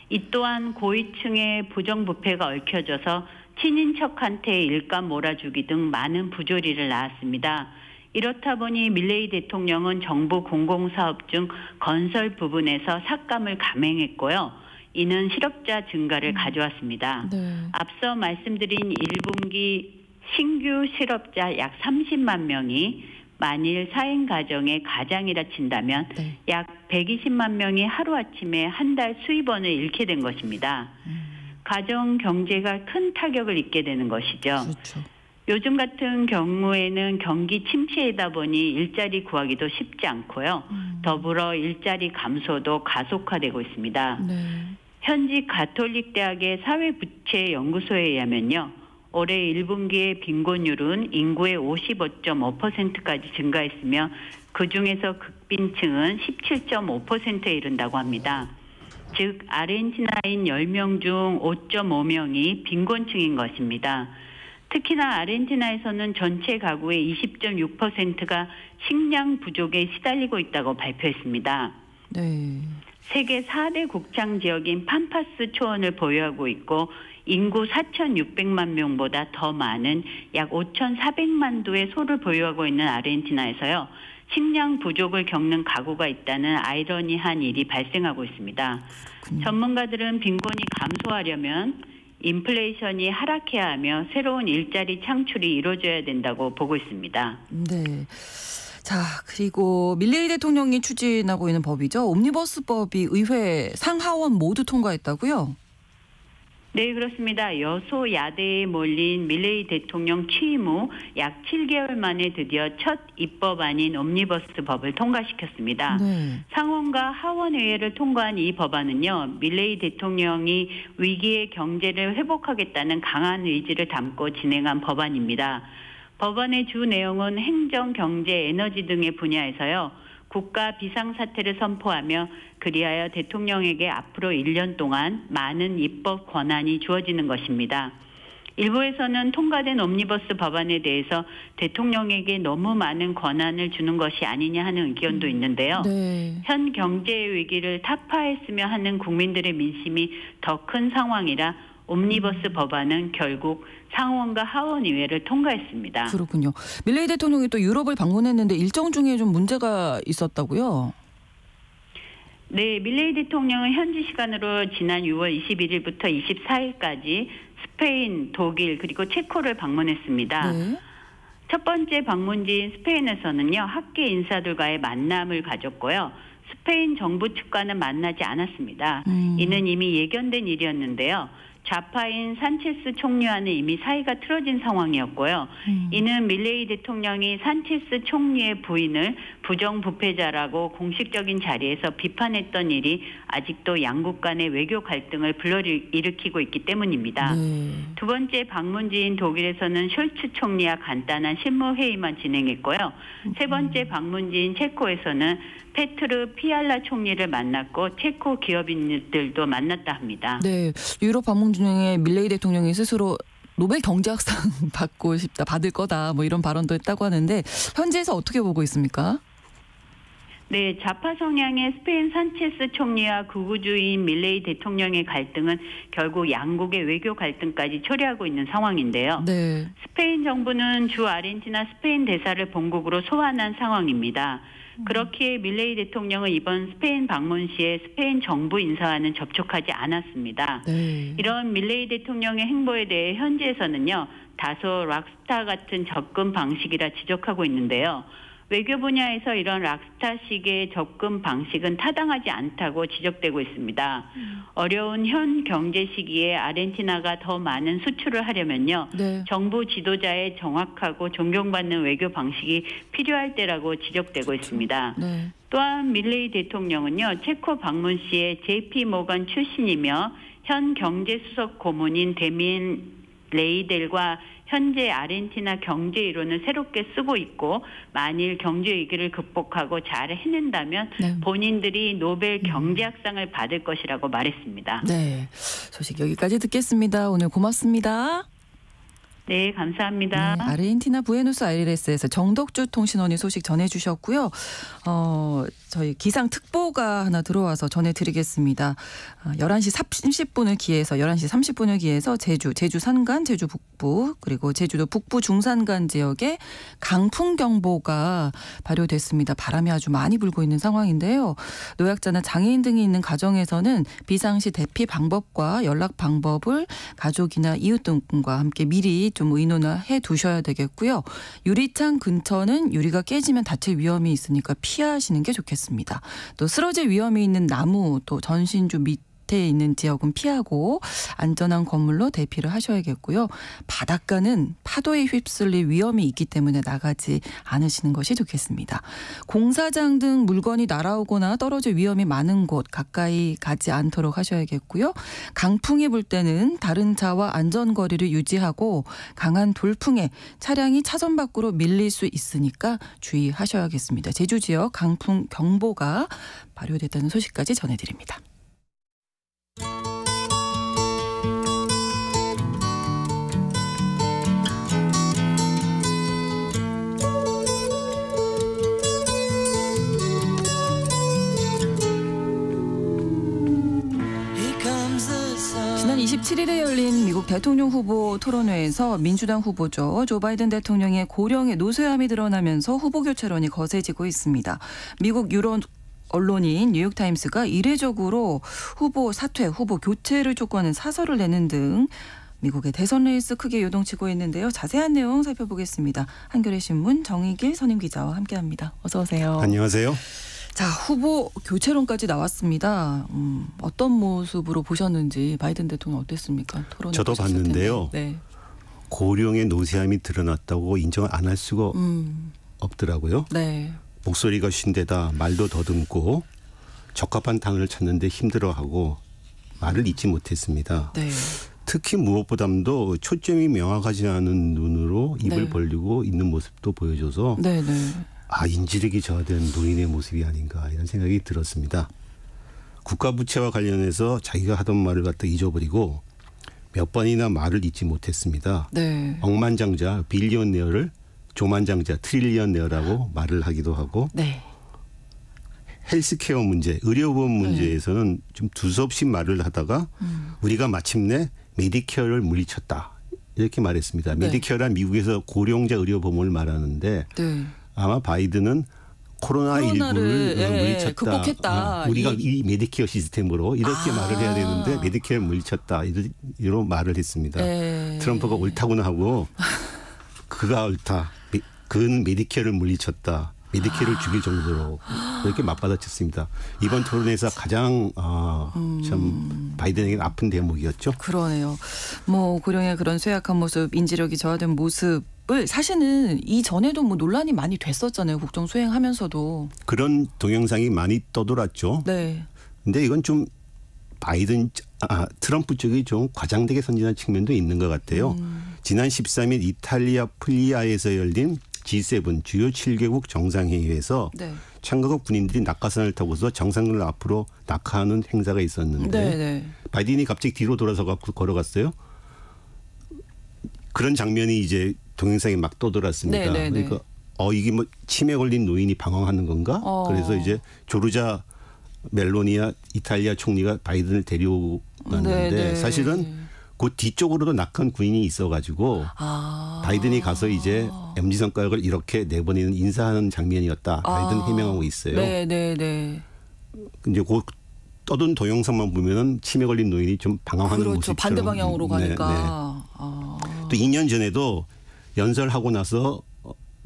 이 또한 고위층의 부정부패가 얽혀져서 친인척한테 일감 몰아주기 등 많은 부조리를 낳았습니다. 이렇다 보니 밀레이 대통령은 정부 공공사업 중 건설 부분에서 삭감을 감행했고요. 이는 실업자 증가를 가져왔습니다. 네. 앞서 말씀드린 1분기 신규 실업자 약 30만 명이 만일 4인 가정의 가장이라 친다면 네. 약 120만 명이 하루아침에 한 달 수입원을 잃게 된 것입니다. 가정 경제가 큰 타격을 입게 되는 것이죠. 그렇죠. 요즘 같은 경우에는 경기 침체이다 보니 일자리 구하기도 쉽지 않고요. 더불어 일자리 감소도 가속화되고 있습니다. 네. 현지 가톨릭 대학의 사회부채 연구소에 의하면요. 올해 1분기의 빈곤율은 인구의 55.5%까지 증가했으며 그중에서 극빈층은 17.5%에 이른다고 합니다. 즉 아르헨티나인 10명 중 5.5명이 빈곤층인 것입니다. 특히나 아르헨티나에서는 전체 가구의 20.6%가 식량 부족에 시달리고 있다고 발표했습니다. 네. 세계 4대 곡창 지역인 팜파스 초원을 보유하고 있고 인구 4,600만 명보다 더 많은 약 5,400만 도의 소를 보유하고 있는 아르헨티나에서요. 식량 부족을 겪는 가구가 있다는 아이러니한 일이 발생하고 있습니다. 전문가들은 빈곤이 감소하려면 인플레이션이 하락해야 하며 새로운 일자리 창출이 이루어져야 된다고 보고 있습니다. 네. 자, 그리고 밀레이 대통령이 추진하고 있는 법이죠. 옴니버스법이 의회 상하원 모두 통과했다고요? 네, 그렇습니다. 여소야대에 몰린 밀레이 대통령 취임 후 약 7개월 만에 드디어 첫 입법안인 옴니버스 법을 통과시켰습니다. 네. 상원과 하원의회를 통과한 이 법안은요. 밀레이 대통령이 위기의 경제를 회복하겠다는 강한 의지를 담고 진행한 법안입니다. 법안의 주 내용은 행정, 경제, 에너지 등의 분야에서요. 국가 비상사태를 선포하며 그리하여 대통령에게 앞으로 1년 동안 많은 입법 권한이 주어지는 것입니다. 일부에서는 통과된 옴니버스 법안에 대해서 대통령에게 너무 많은 권한을 주는 것이 아니냐 하는 의견도 있는데요. 네. 현 경제의 위기를 타파했으며 하는 국민들의 민심이 더 큰 상황이라 옴니버스 법안은 결국 상원과 하원의회를 통과했습니다. 그렇군요. 밀레이 대통령이 또 유럽을 방문했는데 일정 중에 좀 문제가 있었다고요? 네, 밀레이 대통령은 현지 시간으로 지난 6월 21일부터 24일까지 스페인, 독일 그리고 체코를 방문했습니다. 네. 첫 번째 방문지인 스페인에서는요. 학계 인사들과의 만남을 가졌고요. 스페인 정부 측과는 만나지 않았습니다. 이는 이미 예견된 일이었는데요. 좌파인 산체스 총리와는 이미 사이가 틀어진 상황이었고요. 이는 밀레이 대통령이 산체스 총리의 부인을 부정부패자라고 공식적인 자리에서 비판했던 일이 아직도 양국 간의 외교 갈등을 불러일으키고 있기 때문입니다. 두 번째 방문지인 독일에서는 숄츠 총리와 간단한 실무회의만 진행했고요. 세 번째 방문지인 체코에서는 페트르 피알라 총리를 만났고 체코 기업인들도 만났다 합니다. 네, 유럽 방문 중에 밀레이 대통령이 스스로 노벨 경제학상 받고 싶다, 받을 거다 뭐 이런 발언도 했다고 하는데 현지에서 어떻게 보고 있습니까? 네, 좌파 성향의 스페인 산체스 총리와 극우주의인 밀레이 대통령의 갈등은 결국 양국의 외교 갈등까지 초래하고 있는 상황인데요. 네. 스페인 정부는 주 아르헨티나 스페인 대사를 본국으로 소환한 상황입니다. 그렇기에 밀레이 대통령은 이번 스페인 방문 시에 스페인 정부 인사와는 접촉하지 않았습니다. 네. 이런 밀레이 대통령의 행보에 대해 현지에서는요. 다소 락스타 같은 접근 방식이라 지적하고 있는데요. 외교 분야에서 이런 락스타식의 접근 방식은 타당하지 않다고 지적되고 있습니다. 어려운 현 경제 시기에 아르헨티나가 더 많은 수출을 하려면요. 네. 정부 지도자의 정확하고 존경받는 외교 방식이 필요할 때라고 지적되고 있습니다. 네. 또한 밀레이 대통령은요. 체코 방문 시에 JP 모건 출신이며 현 경제수석 고문인 데민 레이델과 현재 아르헨티나 경제 이론을 새롭게 쓰고 있고 만일 경제 위기를 극복하고 잘 해낸다면 네. 본인들이 노벨 경제학상을 받을 것이라고 말했습니다. 네, 소식 여기까지 듣겠습니다. 오늘 고맙습니다. 네, 감사합니다. 네, 아르헨티나 부에노스아이레스에서 정덕주 통신원이 소식 전해주셨고요. 저희 기상특보가 하나 들어와서 전해드리겠습니다. 11시 30분을 기해서 11시 30분을 기해서 제주 산간, 제주 북부 그리고 제주도 북부 중산간 지역에 강풍경보가 발효됐습니다. 바람이 아주 많이 불고 있는 상황인데요. 노약자나 장애인 등이 있는 가정에서는 비상시 대피 방법과 연락 방법을 가족이나 이웃 등과 함께 미리 좀 의논을 해 두셔야 되겠고요. 유리창 근처는 유리가 깨지면 다칠 위험이 있으니까 피하시는 게 좋겠습니다. 또 쓰러질 위험이 있는 나무 또 전신주 밑에 있는 지역은 피하고 안전한 건물로 대피를 하셔야겠고요. 바닷가는 파도에 휩쓸릴 위험이 있기 때문에 나가지 않으시는 것이 좋겠습니다. 공사장 등 물건이 날아오거나 떨어질 위험이 많은 곳 가까이 가지 않도록 하셔야겠고요. 강풍이 불 때는 다른 차와 안전거리를 유지하고 강한 돌풍에 차량이 차선 밖으로 밀릴 수 있으니까 주의하셔야겠습니다. 제주 지역 강풍 경보가 발효됐다는 소식까지 전해드립니다. 지난 27일에 열린 미국 대통령 후보 토론회에서 민주당 후보죠. 조 바이든 대통령의 고령의 노쇠함이 드러나면서 후보 교체론이 거세지고 있습니다. 미국 유럽 언론인 뉴욕타임스가 이례적으로 후보 사퇴, 후보 교체를 촉구하는 사설을 내는 등 미국의 대선 레이스 크게 요동치고 있는데요. 자세한 내용 살펴보겠습니다. 한겨레 신문 정희길 선임기자와 함께합니다. 어서 오세요. 안녕하세요. 자, 후보 교체론까지 나왔습니다. 어떤 모습으로 보셨는지 바이든 대통령 어땠습니까? 토론을 저도 봤는데요. 네. 고령의 노쇠함이 드러났다고 인정을 안 할 수가 없더라고요. 네. 목소리가 쉰데다 말도 더듬고 적합한 단어를 찾는데 힘들어하고 말을 잊지 못했습니다. 네. 특히 무엇보다도 초점이 명확하지 않은 눈으로 입을 네. 벌리고 있는 모습도 보여줘서 네, 네. 인지력이 저하된 노인의 모습이 아닌가 이런 생각이 들었습니다. 국가 부채와 관련해서 자기가 하던 말을 갖다 잊어버리고 몇 번이나 말을 잊지 못했습니다. 네. 억만장자 빌리언네어를 조만장자 트릴리언네어라고 말을 하기도 하고 네. 헬스케어 문제, 의료보험 문제에서는 좀 두서없이 말을 하다가 우리가 마침내 메디케어를 물리쳤다 이렇게 말했습니다. 네. 메디케어란 미국에서 고령자 의료보험을 말하는데 네. 아마 바이든은 코로나19를 물리쳤다. 극복했다. 우리가 이 메디케어 시스템으로 이렇게 말을 해야 되는데 메디케어를 물리쳤다. 이런 말을 했습니다. 트럼프가 옳다고는 하고 그가 옳다. 그는 메디케어를 물리쳤다. 메디케어를 죽일 정도로 이렇게 맞받아쳤습니다. 이번 토론에서 가장 참 바이든에게는 아픈 대목이었죠. 그러네요. 뭐 고령의 그런 쇠약한 모습, 인지력이 저하된 모습을 사실은 이전에도 뭐 논란이 많이 됐었잖아요. 국정 수행하면서도. 그런 동영상이 많이 떠돌았죠. 네. 근데 이건 좀 트럼프 쪽이 좀 과장되게 선진한 측면도 있는 것 같아요. 지난 13일 이탈리아 풀리아에서 열린 G7 주요 7개국 정상회의에서 네. 참가국 군인들이 낙하산을 타고서 정상을 앞으로 낙하하는 행사가 있었는데 네. 바이든이 갑자기 뒤로 돌아서 갖고 걸어갔어요. 그런 장면이 이제 동영상에 막 떠돌았습니다. 네. 그러니까 이게 뭐 치매 걸린 노인이 방황하는 건가? 그래서 이제 조르자 멜로니아 이탈리아 총리가 바이든을 데려왔는데 사실은 그 뒤쪽으로도 낙한 군인이 있어가지고 바이든이 가서 이제 MZ성과역을 이렇게 내보내는 인사하는 장면이었다. 바이든 해명하고 있어요. 네. 이제 그 떠든 동영상만 보면은 치매 걸린 노인이 좀 방황하는 그렇죠. 모습처럼. 반대 방향으로 가니까. 네. 또 2년 전에도 연설하고 나서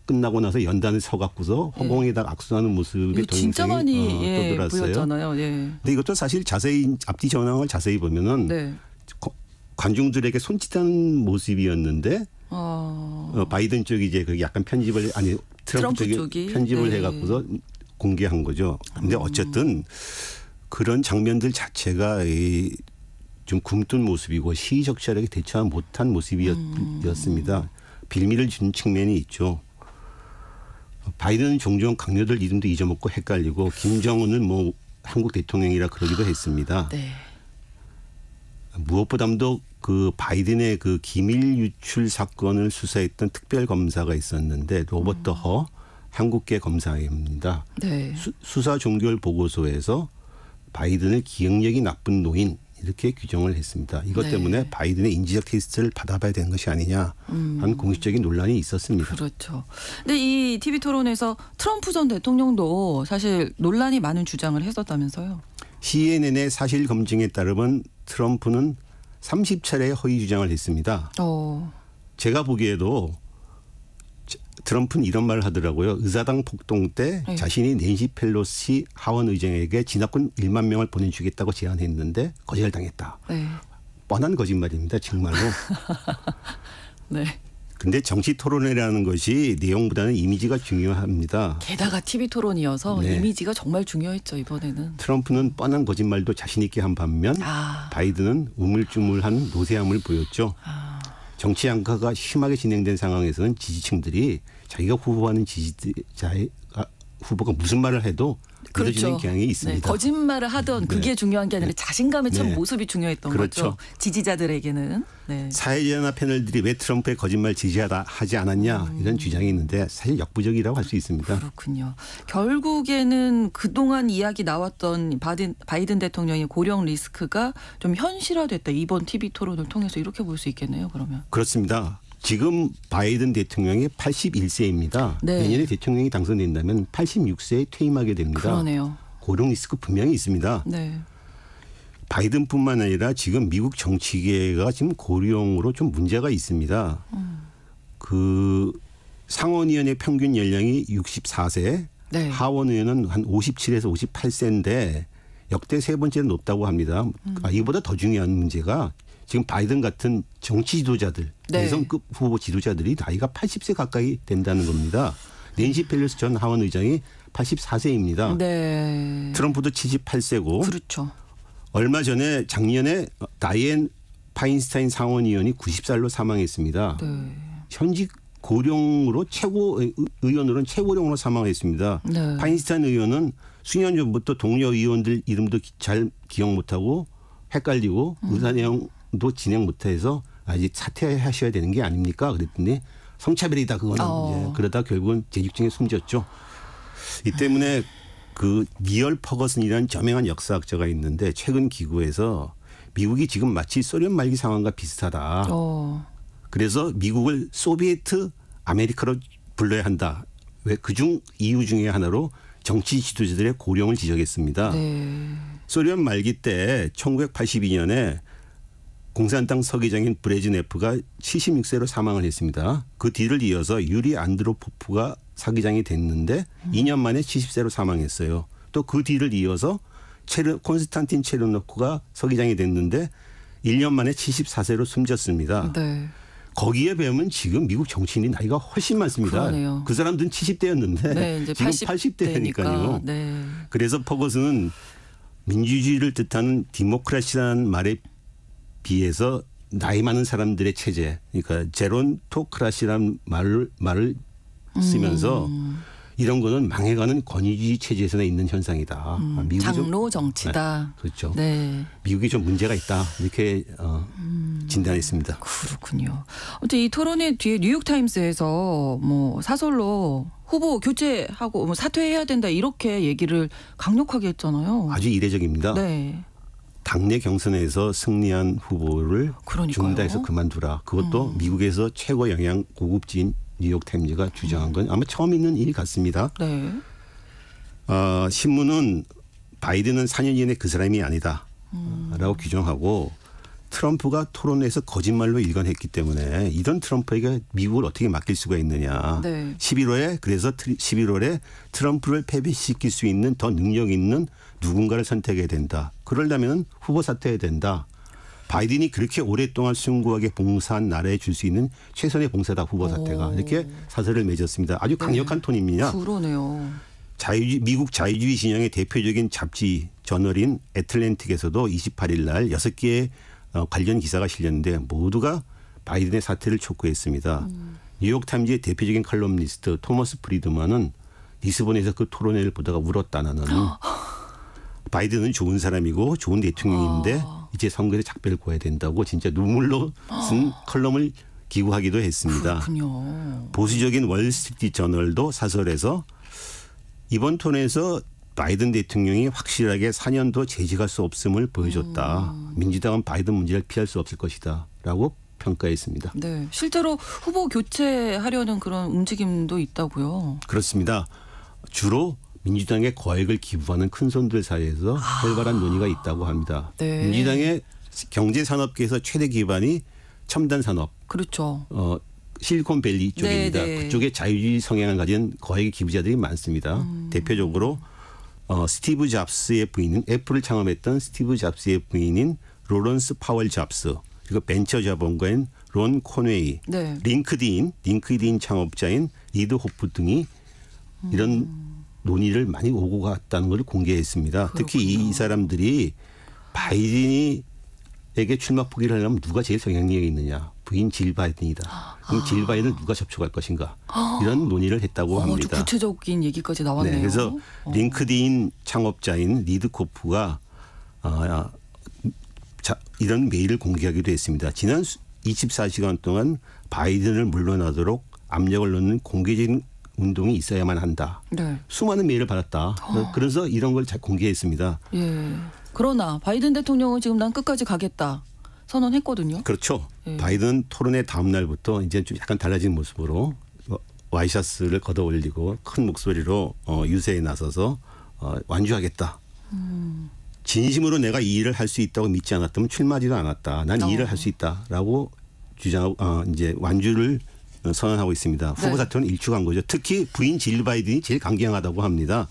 끝나고 나서 연단을 서갖고서 허공에다 악수하는 모습의 진짜 동영상이 많이 떠들었어요. 보였잖아요. 예. 근데 이것도 사실 자세히 앞뒤 전황을 자세히 보면은 네. 관중들에게 손짓하는 모습이었는데 바이든 쪽이 이제 그게 약간 트럼프 쪽이 편집을 해갖고서 공개한 거죠. 근데 어쨌든 그런 장면들 자체가 좀 굼뜬 모습이고 시의적절하게 대처하지 못한 모습이었습니다. 빌미를 준 측면이 있죠. 바이든은 종종 강요들 이름도 잊어먹고 헷갈리고 김정은은 뭐 한국 대통령이라 그러기도 했습니다. 네. 무엇보다도 그 바이든의 그 기밀 유출 사건을 수사했던 특별 검사가 있었는데 로버트 허 한국계 검사입니다. 네. 수사 종결 보고서에서 바이든을 기억력이 나쁜 노인 이렇게 규정을 했습니다. 이것 네. 때문에 바이든의 인지적 테스트를 받아봐야 되는 것이 아니냐 하는 공식적인 논란이 있었습니다. 그렇죠. 근데 이 TV 토론에서 트럼프 전 대통령도 사실 논란이 많은 주장을 했었다면서요. CNN의 사실 검증에 따르면 트럼프는 30차례 허위 주장을 했습니다. 제가 보기에도 트럼프는 이런 말을 하더라고요. 의사당 폭동 때 네. 자신이 낸시 펠로시 하원 의장에게 진압군 1만 명을 보내주겠다고 제안했는데 거절당했다. 네. 뻔한 거짓말입니다. 정말로. 네. 근데 정치 토론회라는 것이 내용보다는 이미지가 중요합니다. 게다가 TV 토론이어서 네. 이미지가 정말 중요했죠, 이번에는. 트럼프는 뻔한 거짓말도 자신 있게 한 반면 바이든은 우물쭈물한 노세함을 보였죠. 정치 양가가 심하게 진행된 상황에서는 지지층들이 자기가 후보하는 지지자의 후보가 무슨 말을 해도 믿어지는 경향이 있습니다. 네, 거짓말을 하던 그게 중요한 게 아니라 자신감의 참 네. 모습이 중요했던 그렇죠. 거죠. 지지자들에게는. 네. 사회자나 패널들이 왜 트럼프의 거짓말 지지하지 않았냐 이런 주장이 있는데 사실 역부족이라고 할 수 있습니다. 그렇군요. 결국에는 그동안 이야기 나왔던 바이든 대통령의 고령 리스크가 좀 현실화됐다. 이번 TV 토론을 통해서 이렇게 볼 수 있겠네요. 그러면. 그렇습니다. 지금 바이든 대통령이 81세입니다. 네. 내년에 대통령이 당선된다면 86세에 퇴임하게 됩니다. 그러네요. 고령 리스크 분명히 있습니다. 네. 바이든뿐만 아니라 지금 미국 정치계가 지금 고령으로 좀 문제가 있습니다. 그 상원의원의 평균 연령이 64세, 네. 하원의원은 한 57에서 58세인데 역대 세 번째로 높다고 합니다. 이보다 더 중요한 문제가 지금 바이든 같은 정치 지도자들, 네. 대선급 후보 지도자들이 나이가 80세 가까이 된다는 겁니다. 낸시 펠로시 전 하원 의장이 84세입니다. 네. 트럼프도 78세고. 그렇죠. 얼마 전에 작년에 다이앤 파인스타인 상원의원이 90살로 사망했습니다. 네. 현직 고령으로 의원으로는 최고령으로 사망했습니다. 네. 파인스타인 의원은 수년 전부터 동료 의원들 이름도 잘 기억 못하고 헷갈리고 의사 내용도 진행 못해서 아직 사퇴하셔야 되는 게 아닙니까? 그랬더니 성차별이다 그거는. 이제 그러다 결국은 재직중에 숨졌죠. 이 때문에 그 니얼 퍼거슨이라는 저명한 역사학자가 있는데 최근 기고에서 미국이 지금 마치 소련 말기 상황과 비슷하다. 그래서 미국을 소비에트 아메리카로 불러야 한다. 왜 그중 이유 중에 하나로 정치 지도자들의 고령을 지적했습니다. 네. 소련 말기 때 1982년에 공산당 서기장인 브레즈네프가 76세로 사망을 했습니다. 그 뒤를 이어서 유리 안드로포프가 서기장이 됐는데 2년 만에 70세로 사망했어요. 또 그 뒤를 이어서 콘스탄틴 체르노크가 서기장이 됐는데 1년 만에 74세로 숨졌습니다. 네. 거기에 비하면 지금 미국 정치인이 나이가 훨씬 많습니다. 그러네요. 그 사람들은 70대였는데 네, 이제 지금 80대니까요. 네. 그래서 퍼거슨은 민주주의를 뜻하는 디모크라시라는 말에 비해서 나이 많은 사람들의 체제, 그러니까 제론토크라시라는 말을 쓰면서 이런 거는 망해가는 권위주의 체제에서나 있는 현상이다. 장로 정치다. 네, 그렇죠. 네. 미국이 좀 문제가 있다. 이렇게 진단했습니다. 그렇군요. 어쨌든 이 토론회 뒤에 뉴욕타임스에서 뭐 사설로 후보 교체하고 뭐 사퇴해야 된다 이렇게 얘기를 강력하게 했잖아요. 아주 이례적입니다. 네. 당내 경선에서 승리한 후보를 죽는다해서 그만두라. 그것도 미국에서 최고 영향 고급진 뉴욕타임즈가 주장한 건 아마 처음 있는 일 같습니다. 네. 신문은 바이든은 4년 이내 그 사람이 아니다 라고 규정하고 트럼프가 토론에서 거짓말로 일관했기 때문에 이런 트럼프에게 미국을 어떻게 맡길 수가 있느냐. 네. 11월에 트럼프를 패배시킬 수 있는 더 능력 있는 누군가를 선택해야 된다. 그러려면 후보 사퇴해야 된다. 바이든이 그렇게 오랫동안 숭고하게 봉사한 나라에 줄 수 있는 최선의 봉사다 후보 사퇴가. 이렇게 사설을 맺었습니다. 아주 강력한 톤입니다. 그러네요. 미국 자유주의 진영의 대표적인 잡지 저널인 애틀랜틱에서도 28일 날 6개의 관련 기사가 실렸는데 모두가 바이든의 사퇴를 촉구했습니다. 뉴욕타임즈의 대표적인 칼럼니스트 토머스 프리드만은 리스본에서 그 토론회를 보다가 울었다 나는. 바이든은 좋은 사람이고 좋은 대통령인데 이제 선거에서 작별을 구해야 된다고 진짜 눈물로 쓴 컬럼을 기고하기도 했습니다. 그렇군요. 보수적인 월스트리트 저널도 사설에서 이번 톤에서 바이든 대통령이 확실하게 4년도 재직할 수 없음을 보여줬다. 민주당은 바이든 문제를 피할 수 없을 것이다. 라고 평가했습니다. 네, 실제로 후보 교체하려는 그런 움직임도 있다고요. 그렇습니다. 주로 민주당에 거액을 기부하는 큰손들 사이에서 활발한 논의가 있다고 합니다. 네. 민주당의 경제산업계에서 최대 기반이 첨단 산업. 그렇죠. 실리콘밸리 쪽입니다. 네, 네. 그쪽에 자유주의 성향을 가진 거액의 기부자들이 많습니다. 대표적으로 스티브 잡스의 부인인 애플을 창업했던 스티브 잡스의 부인인 로런스 파월 잡스 그리고 벤처 자본가인 론 코네이, 네. 링크드인 창업자인 리드 호프 등이 이런 논의를 많이 오고 갔다는 걸 공개했습니다. 그렇군요. 특히 이 사람들이 바이든에게 출마 포기를 하려면 누가 제일 영향력이 있느냐. 부인 질 바이든이다. 그럼 질 바이든을 누가 접촉할 것인가. 이런 논의를 했다고 합니다. 아주 구체적인 얘기까지 나왔네요. 네, 그래서 링크드인 창업자인 리드 코프가 이런 메일을 공개하기도 했습니다. 지난 24시간 동안 바이든을 물러나도록 압력을 넣는 공개적인 운동이 있어야만 한다. 네. 수많은 메일을 받았다. 그래서 이런 걸 잘 공개했습니다. 예. 그러나 바이든 대통령은 지금 난 끝까지 가겠다 선언했거든요. 그렇죠. 예. 바이든 토론회 다음 날부터 이제 좀 약간 달라진 모습으로 와이셔츠를 걷어 올리고 큰 목소리로 유세에 나서서 완주하겠다. 진심으로 내가 이 일을 할 수 있다고 믿지 않았다면 출마하지도 않았다. 난 이 일을 할 수 있다라고 주장하고 이제 완주를 선언하고 있습니다. 네. 후보 사퇴는 일축한 거죠. 특히 부인 질 바이든이 제일 강경하다고 합니다.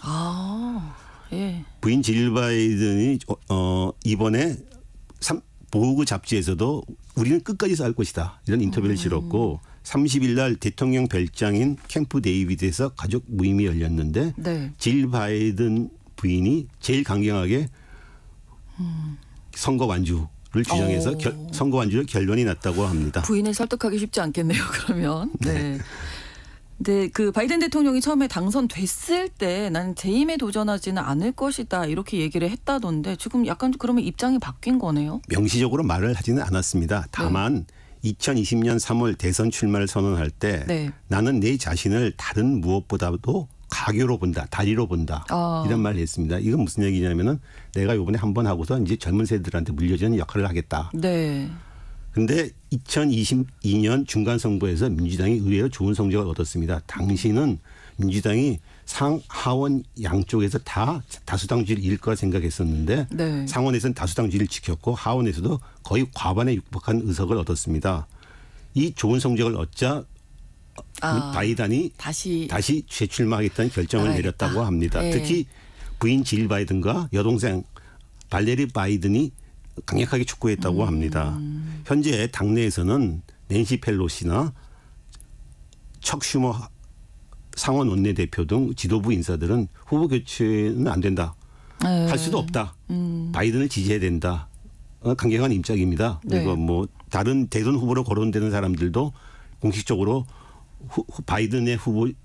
예. 부인 질 바이든이 이번에 보그 잡지에서도 우리는 끝까지 싸울 것이다. 이런 인터뷰를 실었고 30일 날 대통령 별장인 캠프 데이비드에서 가족 모임이 열렸는데 네. 질 바이든 부인이 제일 강경하게 선거 완주를 주장해서 선거 완주를 결론이 났다고 합니다. 부인을 설득하기 쉽지 않겠네요. 그러면. 네. 근데 그 바이든 대통령이 처음에 당선됐을 때 나는 재임에 도전하지는 않을 것이다 이렇게 얘기를 했다던데 지금 약간 그러면 입장이 바뀐 거네요. 명시적으로 말을 하지는 않았습니다. 다만 2020년 3월 대선 출마를 선언할 때 네. 나는 내 자신을 다른 무엇보다도 가교로 본다. 다리로 본다. 이런 말을 했습니다. 이건 무슨 얘기냐면은 내가 이번에 한 번 하고서 이제 젊은 세대들한테 물려주는 역할을 하겠다. 네. 그런데 2022년 중간선거에서 민주당이 의외로 좋은 성적을 얻었습니다. 당시는 민주당이 상하원 양쪽에서 다 다수당주를 잃을 거라 생각했었는데 네. 상원에서는 다수당주를 지켰고 하원에서도 거의 과반에 육박한 의석을 얻었습니다. 이 좋은 성적을 얻자 바이든이 다시 재출마하겠다는 결정을 내렸다고 합니다. 네. 특히 부인 질 바이든과 여동생 발레리 바이든이 강력하게 촉구했다고 합니다. 현재 당내에서는 낸시 펠로시나 척 슈머 상원 원내대표 등 지도부 인사들은 후보 교체는 안 된다. 할 수도 없다. 바이든을 지지해야 된다. 강경한 입장입니다. 그리고 뭐 다른 대선 후보로 거론되는 사람들도 공식적으로 바이든의 후보직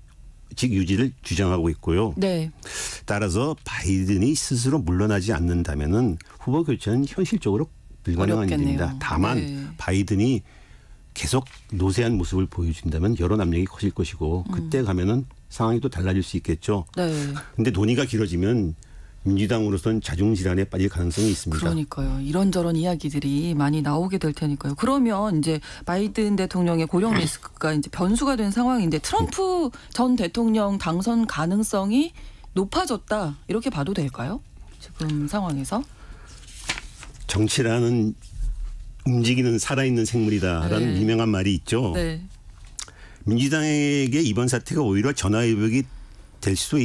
유지를 주장하고 있고요. 네. 따라서 바이든이 스스로 물러나지 않는다면은 후보 교체는 현실적으로 불가능한 일입니다. 다만 바이든이 계속 노쇠한 모습을 보여준다면 여론 압력이 커질 것이고 그때 가면은 상황이 또 달라질 수 있겠죠. 그런데 논의가 길어지면 민주당으로서는 자중질환에 빠질 가능성이 있습니다. 그러니까요. 이런저런 이야기들이 많이 나오게 될 테니까요. 그러면 이제 바이든 대통령의 고령 리스크가 이제 변수가 된 상황인데 트럼프 전 대통령 당선 가능성이 높아졌다 이렇게 봐도 될까요? 지금 상황에서? 정치라는 움직이는 살아있는 생물이다라는 유명한 말이 있죠. 네. 민주당에게 이번 사태가 오히려 전화위복이 될 수도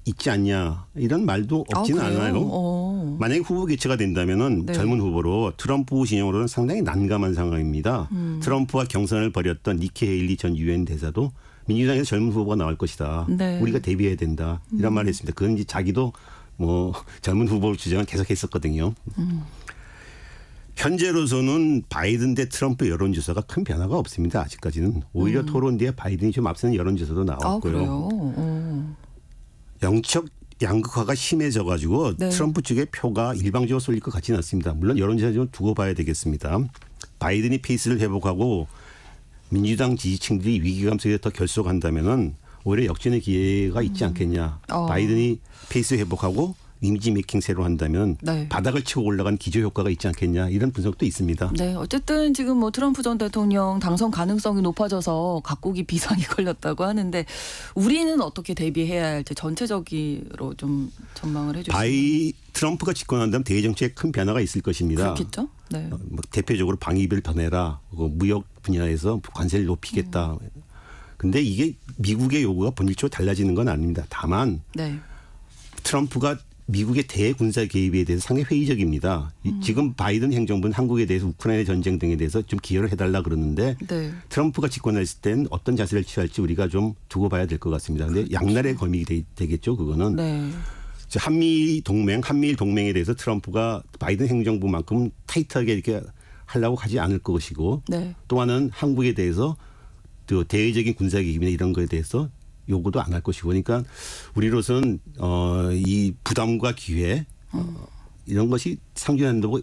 있지 않냐 이런 말도 없지는 않아요. 만약에 후보 교체가 된다면은 젊은 후보로 트럼프 진영으로는 상당히 난감한 상황입니다. 트럼프와 경선을 벌였던 니키 헤일리 전 유엔 대사도 민주당에서 젊은 후보가 나올 것이다. 우리가 대비해야 된다. 이런 말을 했습니다. 그건 이제 자기도 뭐 젊은 후보 주장을 계속했었거든요. 현재로서는 바이든 대 트럼프 여론조사가 큰 변화가 없습니다. 아직까지는. 오히려 토론 뒤에 바이든이 좀 앞서는 여론조사도 나왔고요. 그래요? 양극화가 심해져가지고 네. 트럼프 측의 표가 일방적으로 쏠릴 것 같지는 않습니다. 물론 여론조사 좀 두고 봐야 되겠습니다. 바이든이 페이스를 회복하고 민주당 지지층들이 위기감 속에 더 결속한다면은 오히려 역전의 기회가 있지 않겠냐. 바이든이 페이스 회복하고 이미지 메이킹 새로 한다면 네. 바닥을 치고 올라간 기저 효과가 있지 않겠냐 이런 분석도 있습니다. 네, 어쨌든 지금 뭐 트럼프 전 대통령 당선 가능성이 높아져서 각국이 비상이 걸렸다고 하는데 우리는 어떻게 대비해야 할지 전체적으로 좀 전망을 해주시면. 트럼프가 집권한다면 대외 정책에 큰 변화가 있을 것입니다. 그렇겠죠. 네. 뭐 대표적으로 방위비를 더 내라, 무역 분야에서 관세를 높이겠다. 근데 이게 미국의 요구가 본질적으로 달라지는 건 아닙니다. 다만 네. 트럼프가 미국의 대군사 개입에 대해서 상당히 회의적입니다. 지금 바이든 행정부는 한국에 대해서 우크라이나 전쟁 등에 대해서 좀 기여를 해달라 그러는데 네. 트럼프가 집권했을 땐 어떤 자세를 취할지 우리가 좀 두고 봐야 될 것 같습니다. 그런데 양날의 검이 되겠죠. 그거는. 네. 한미일 동맹에 대해서 트럼프가 바이든 행정부만큼 타이트하게 이렇게 하려고 하지 않을 것이고 네. 또 하나는 한국에 대해서 또 대외적인 군사 개입이나 이런 거에 대해서 요구도 안 할 것이고 그러니까 우리로서는 이 부담과 기회 이런 것이 상존한다고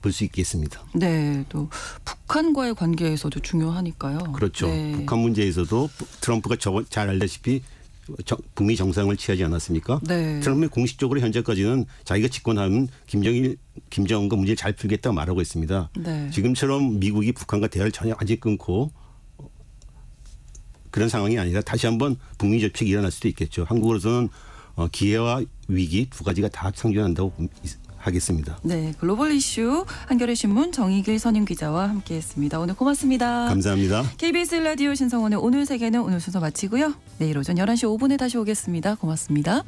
볼 수 있겠습니다. 네, 또 북한과의 관계에서도 중요하니까요. 그렇죠. 네. 북한 문제에서도 트럼프가 잘 알다시피 북미 정상을 취하지 않았습니까? 네. 트럼프는 공식적으로 현재까지는 자기가 집권하면 김정은과 문제를 잘 풀겠다고 말하고 있습니다. 네. 지금처럼 미국이 북한과 대화를 전혀 완전히 끊고 그런 상황이 아니라 다시 한번 북미 접촉이 일어날 수도 있겠죠. 한국으로서는 기회와 위기 두 가지가 다 상존한다고 하겠습니다. 네, 글로벌 이슈 한겨레 신문 정익일 선임 기자와 함께했습니다. 오늘 고맙습니다. 감사합니다. KBS 라디오 신성원의 오늘 세계는 오늘 순서 마치고요. 내일 오전 11시 5분에 다시 오겠습니다. 고맙습니다.